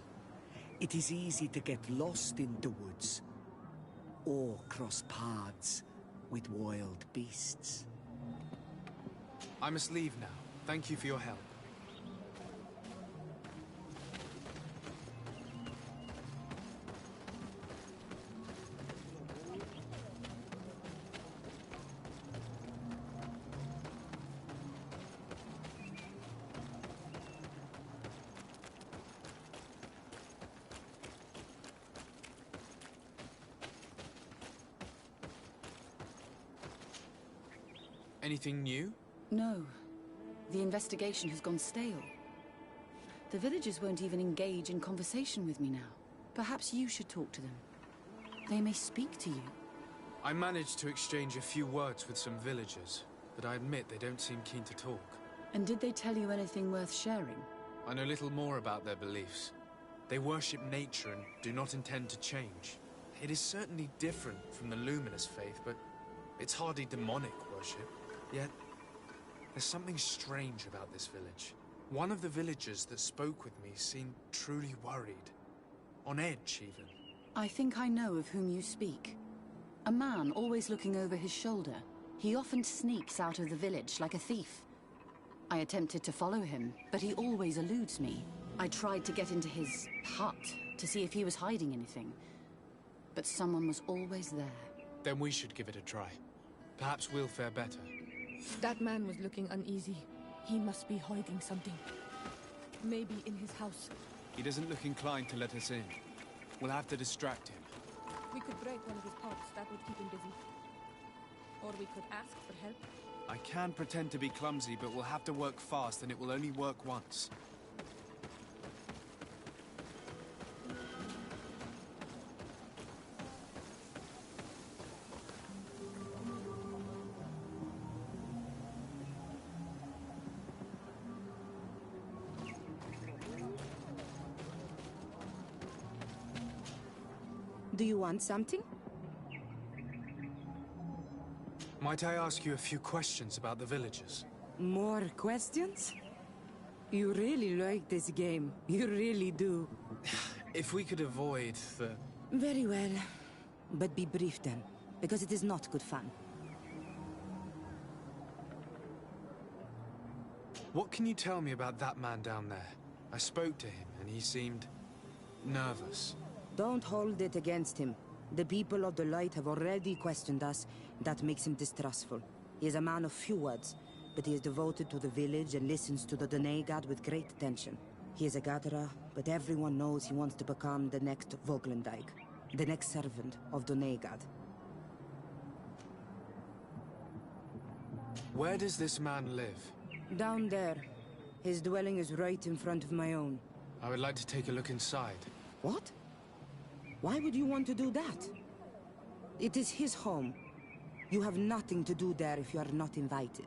It is easy to get lost in the woods, or cross paths with wild beasts. I must leave now. Thank you for your help. Anything new? No. The investigation has gone stale. The villagers won't even engage in conversation with me now. Perhaps you should talk to them. They may speak to you. I managed to exchange a few words with some villagers, but I admit they don't seem keen to talk. And did they tell you anything worth sharing? I know little more about their beliefs. They worship nature and do not intend to change. It is certainly different from the luminous faith, but it's hardly demonic worship. Yet, there's something strange about this village. One of the villagers that spoke with me seemed truly worried. On edge, even. I think I know of whom you speak. A man always looking over his shoulder. He often sneaks out of the village like a thief. I attempted to follow him, but he always eludes me. I tried to get into his hut to see if he was hiding anything. But someone was always there. Then we should give it a try. Perhaps we'll fare better. That man was looking uneasy. He must be hiding something. Maybe in his house. He doesn't look inclined to let us in. We'll have to distract him. We could break one of his pots. That would keep him busy. Or we could ask for help. I can pretend to be clumsy, but we'll have to work fast, and it will only work once. Do you want something? Might I ask you a few questions about the villagers? More questions? You really like this game. You really do. If we could avoid the... Very well. But be brief then, because it is not good fun. What can you tell me about that man down there? I spoke to him, and he seemed... nervous. Don't hold it against him. The people of the Light have already questioned us. That makes him distrustful. He is a man of few words, but he is devoted to the village and listens to the Donegad with great attention. He is a gatherer, but everyone knows he wants to become the next Voglendijk, the next servant of Donegad. Where does this man live? Down there. His dwelling is right in front of my own. I would like to take a look inside. What? Why would you want to do that? It is his home. You have nothing to do there if you are not invited.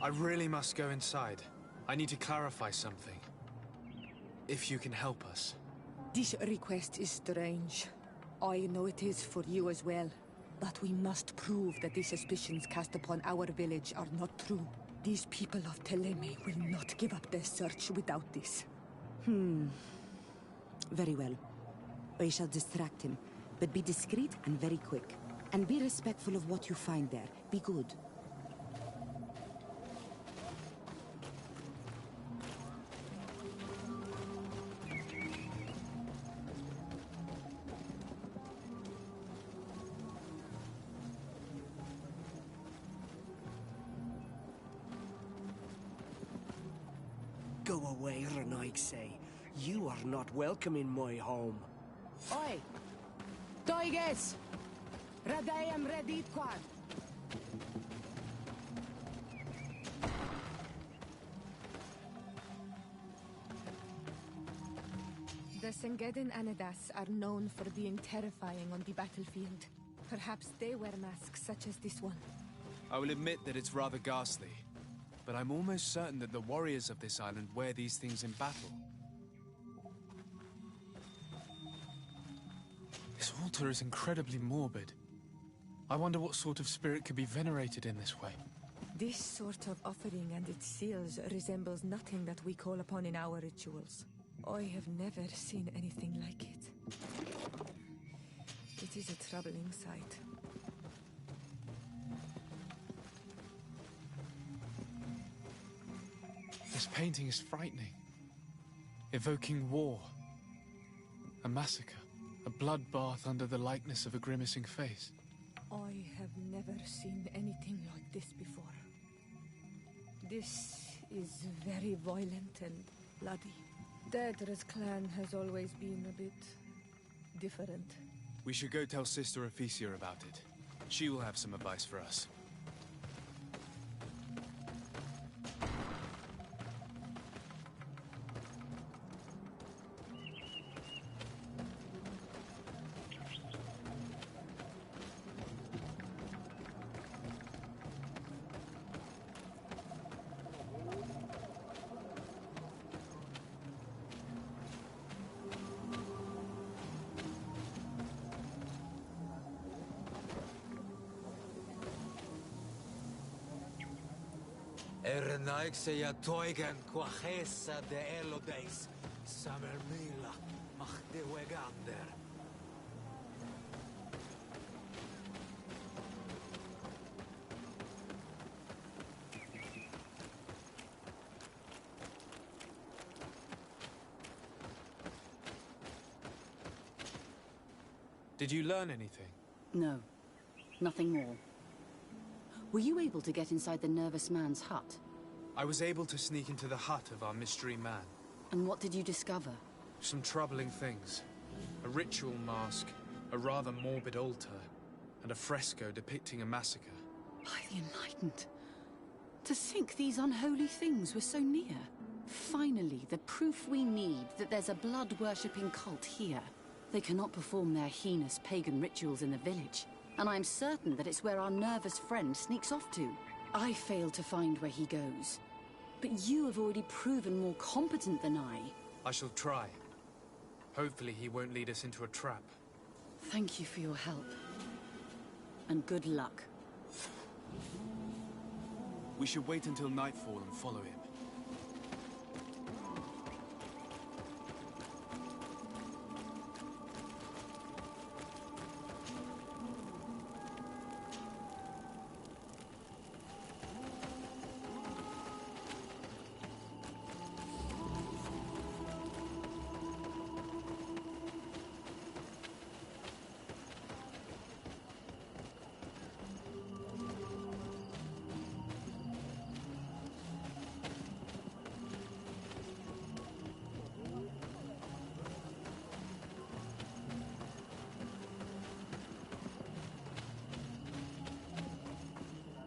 I really must go inside. I need to clarify something. If you can help us. This request is strange. I know it is for you as well. But we must prove that the suspicions cast upon our village are not true. These people of Teleme will not give up their search without this. Very well. I shall distract him, but be discreet and very quick. And be respectful of what you find there. Be good. Go away, Renaigse. You are not welcome in my home. Oi! Toiges! Radayam Redit Quad! The Sengedin Anadas are known for being terrifying on the battlefield. Perhaps they wear masks such as this one. I will admit that it's rather ghastly, but I'm almost certain that the warriors of this island wear these things in battle. This altar is incredibly morbid. I wonder what sort of spirit could be venerated in this way. This sort of offering and its seals resembles nothing that we call upon in our rituals. I have never seen anything like it. It is a troubling sight. This painting is frightening, evoking war, a massacre, a bloodbath under the likeness of a grimacing face. I have never seen anything like this before. This is very violent and bloody. Daedra's clan has always been a bit different. We should go tell Sister Ephesia about it. She will have some advice for us. Ernaixeia toigan quachesa de elodeis, samermila, mach de wegander. Did you learn anything? No. Nothing more. Were you able to get inside the nervous man's hut? I was able to sneak into the hut of our mystery man. And what did you discover? Some troubling things. A ritual mask, a rather morbid altar, and a fresco depicting a massacre. By the Enlightened. To think these unholy things were so near. Finally, the proof we need that there's a blood-worshipping cult here. They cannot perform their heinous pagan rituals in the village. And I'm certain that it's where our nervous friend sneaks off to. I failed to find where he goes. But you have already proven more competent than I. I shall try. Hopefully he won't lead us into a trap. Thank you for your help. And good luck. We should wait until nightfall and follow him.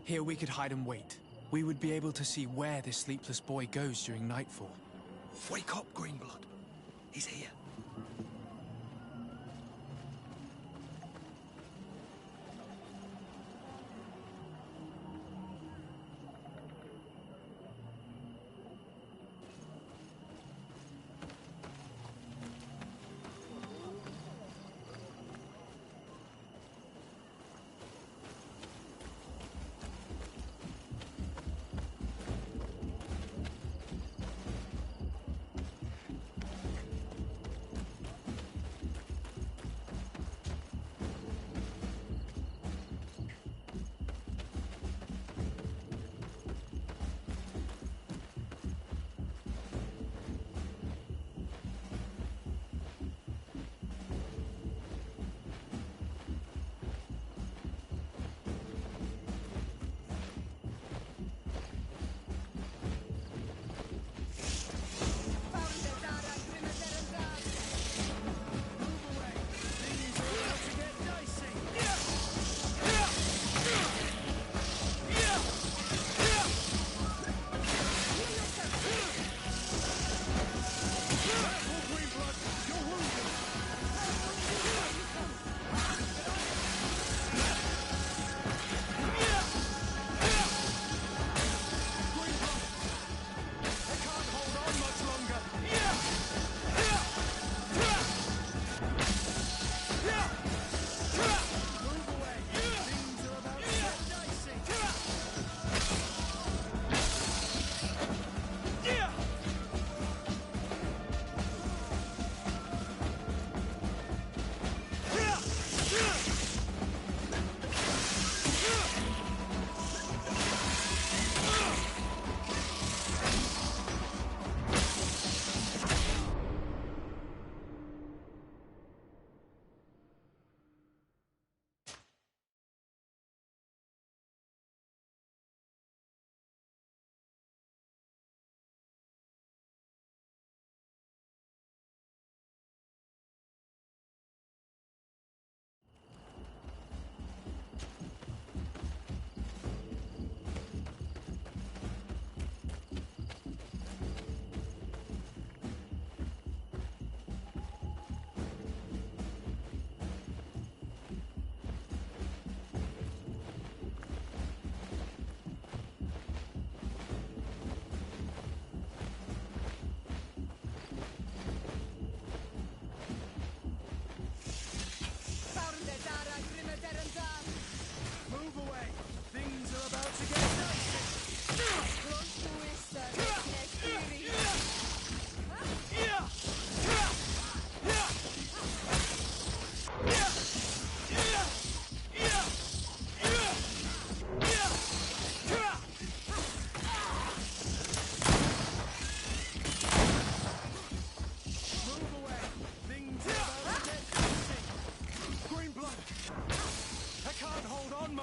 Here we could hide and wait. We would be able to see where this sleepless boy goes during nightfall. Wake up, Greenblood. He's here.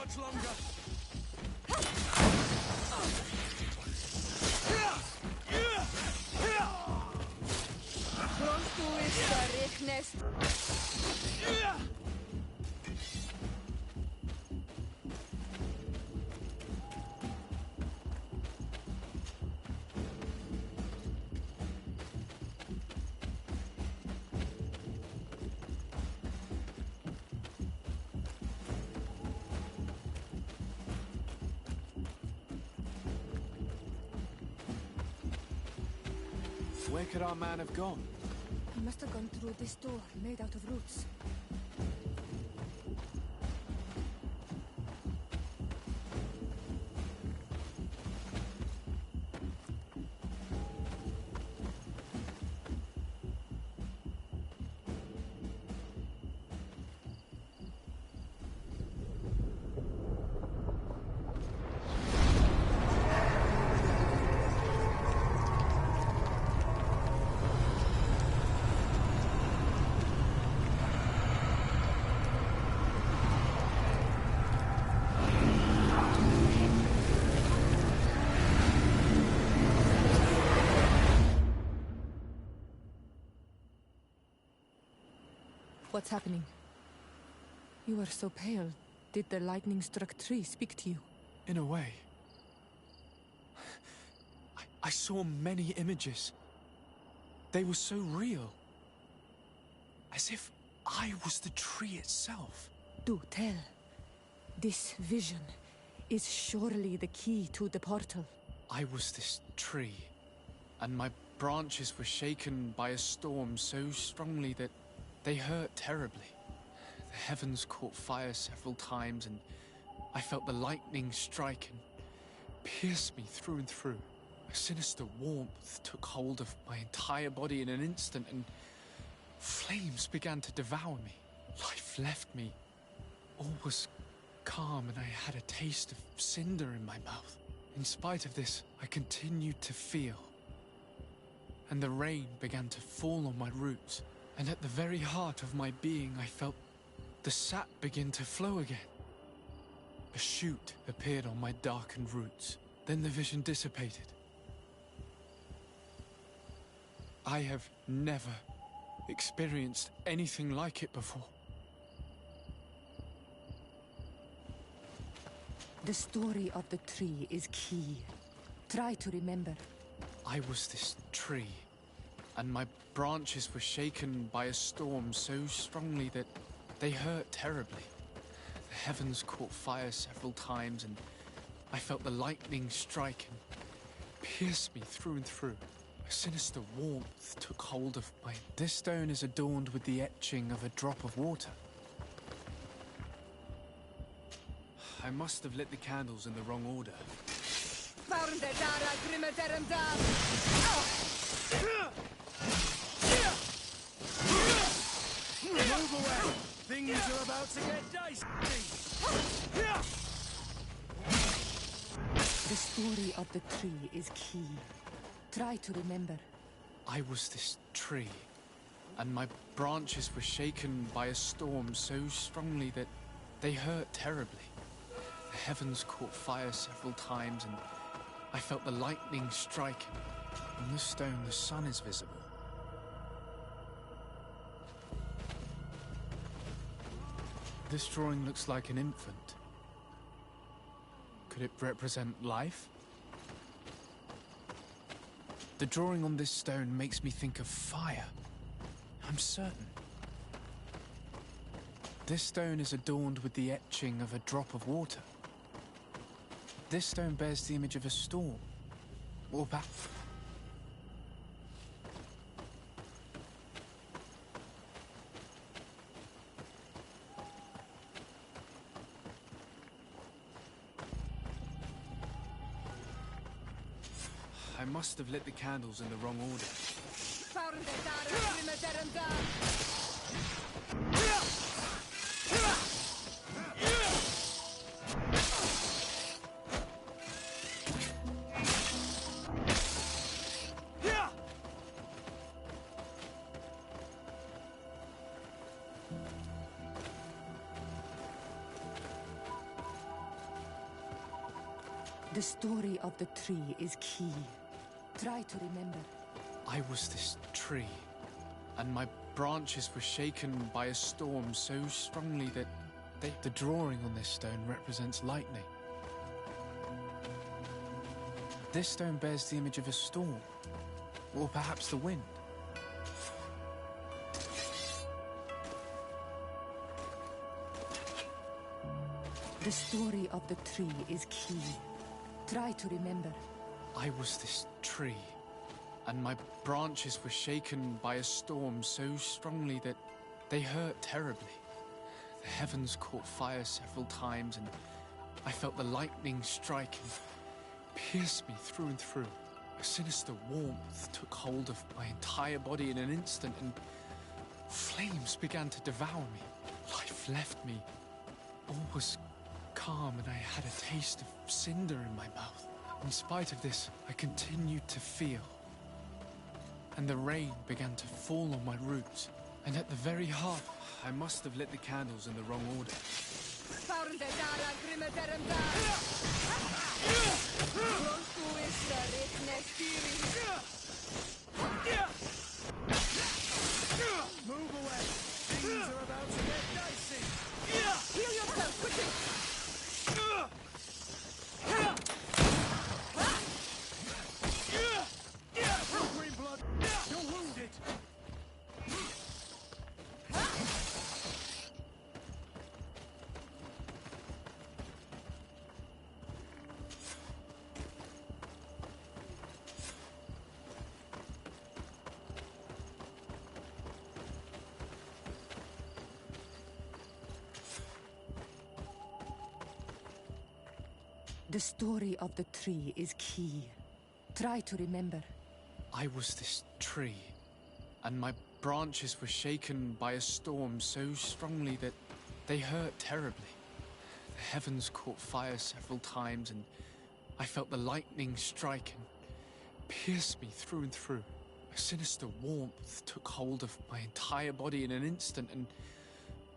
much longer. Pronto está Rechnest. Where could our man have gone? He must have gone through this door, made out of roots. What's happening? You are so pale. Did the lightning-struck tree speak to you? In a way. I saw many images. They were so real. As if I was the tree itself. Do tell. This vision is surely the key to the portal. I was this tree, and my branches were shaken by a storm so strongly that they hurt terribly. The heavens caught fire several times, and I felt the lightning strike and pierce me through and through. A sinister warmth took hold of my entire body in an instant, and flames began to devour me. Life left me. All was calm, and I had a taste of cinder in my mouth. In spite of this, I continued to feel. And the rain began to fall on my roots. And at the very heart of my being, I felt the sap begin to flow again. A shoot appeared on my darkened roots. Then the vision dissipated. I have never experienced anything like it before. The story of the tree is key. Try to remember. I was this tree, and my branches were shaken by a storm so strongly that they hurt terribly. The heavens caught fire several times, and I felt the lightning strike and pierce me through and through. A sinister warmth took hold of my... This stone is adorned with the etching of a drop of water. I must have lit the candles in the wrong order. Move away! Things are about to get dicey! The story of the tree is key. Try to remember. I was this tree, and my branches were shaken by a storm so strongly that they hurt terribly. The heavens caught fire several times, and I felt the lightning strike. On this stone, the sun is visible. This drawing looks like an infant. Could it represent life? The drawing on this stone makes me think of fire. I'm certain. This stone is adorned with the etching of a drop of water. This stone bears the image of a storm. Or perhaps... I must have lit the candles in the wrong order. The story of the tree is key. Try to remember. I was this tree, and my branches were shaken by a storm so strongly that the drawing on this stone represents lightning. This stone bears the image of a storm, or perhaps the wind. The story of the tree is key. Try to remember. I was this tree, and my branches were shaken by a storm so strongly that they hurt terribly. The heavens caught fire several times, and I felt the lightning strike and pierce me through and through. A sinister warmth took hold of my entire body in an instant, and flames began to devour me. Life left me. All was calm, and I had a taste of cinder in my mouth. In spite of this, I continued to feel. And the rain began to fall on my roots. And at the very heart, I must have lit the candles in the wrong order. Move away! Things are about to get dicey! Heal yourself, quickly! Green blood! You're wounded! The story of the tree is key. Try to remember. I was this tree, and my branches were shaken by a storm so strongly that they hurt terribly. The heavens caught fire several times, and I felt the lightning strike and pierce me through and through. A sinister warmth took hold of my entire body in an instant, and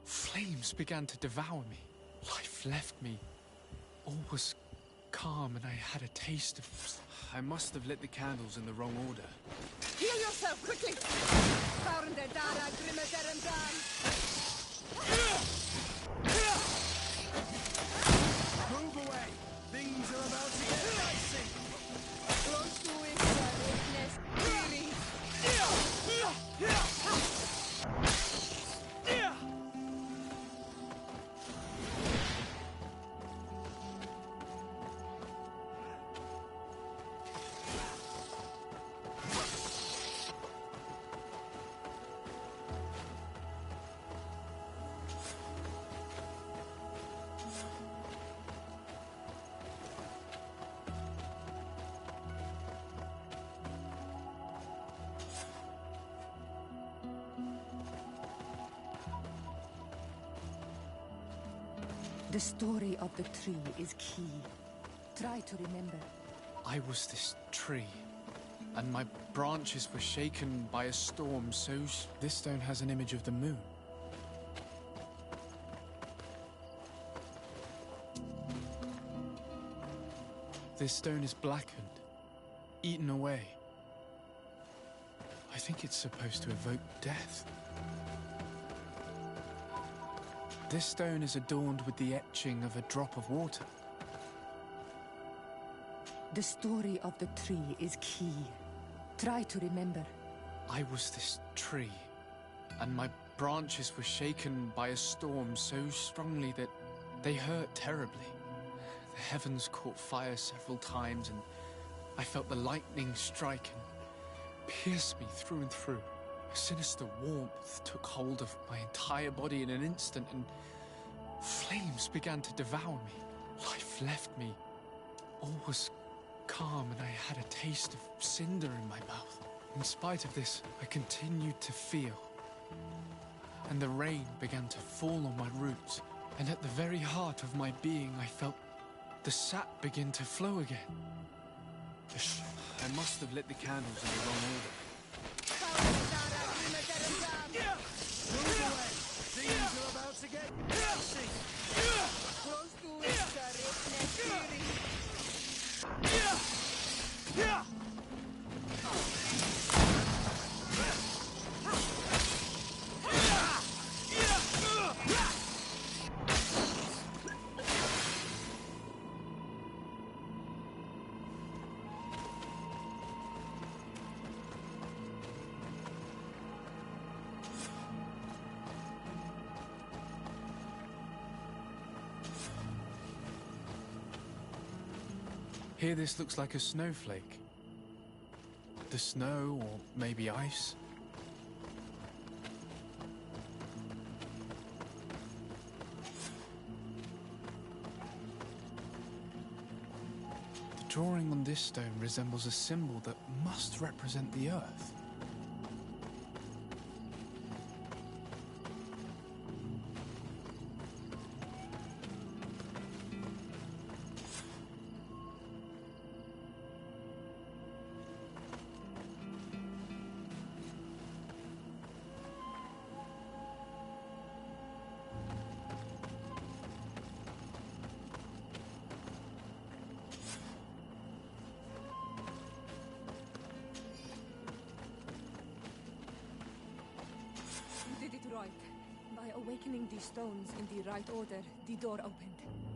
flames began to devour me. Life left me. All was calm, and I had a taste of... I must have lit the candles in the wrong order. Heal yourself, quickly! Move away! Things are about to get dicey! Close to it, The story of the tree is key. Try to remember. I was this tree, and my branches were shaken by a storm so... This stone has an image of the moon. This stone is blackened, eaten away. I think it's supposed to evoke death. This stone is adorned with the etching of a drop of water. The story of the tree is key. Try to remember. I was this tree, and my branches were shaken by a storm so strongly that they hurt terribly. The heavens caught fire several times, and I felt the lightning strike and pierce me through and through. A sinister warmth took hold of my entire body in an instant, and flames began to devour me. Life left me. All was calm, and I had a taste of cinder in my mouth. In spite of this, I continued to feel. And the rain began to fall on my roots, and at the very heart of my being, I felt the sap begin to flow again. I must have lit the candles in the wrong order. Move away! Things are about to get dicey! Close to it, Here this looks like a snowflake. The snow, or maybe ice? The drawing on this stone resembles a symbol that must represent the Earth. You did it right. By awakening these stones in the right order, the door opened.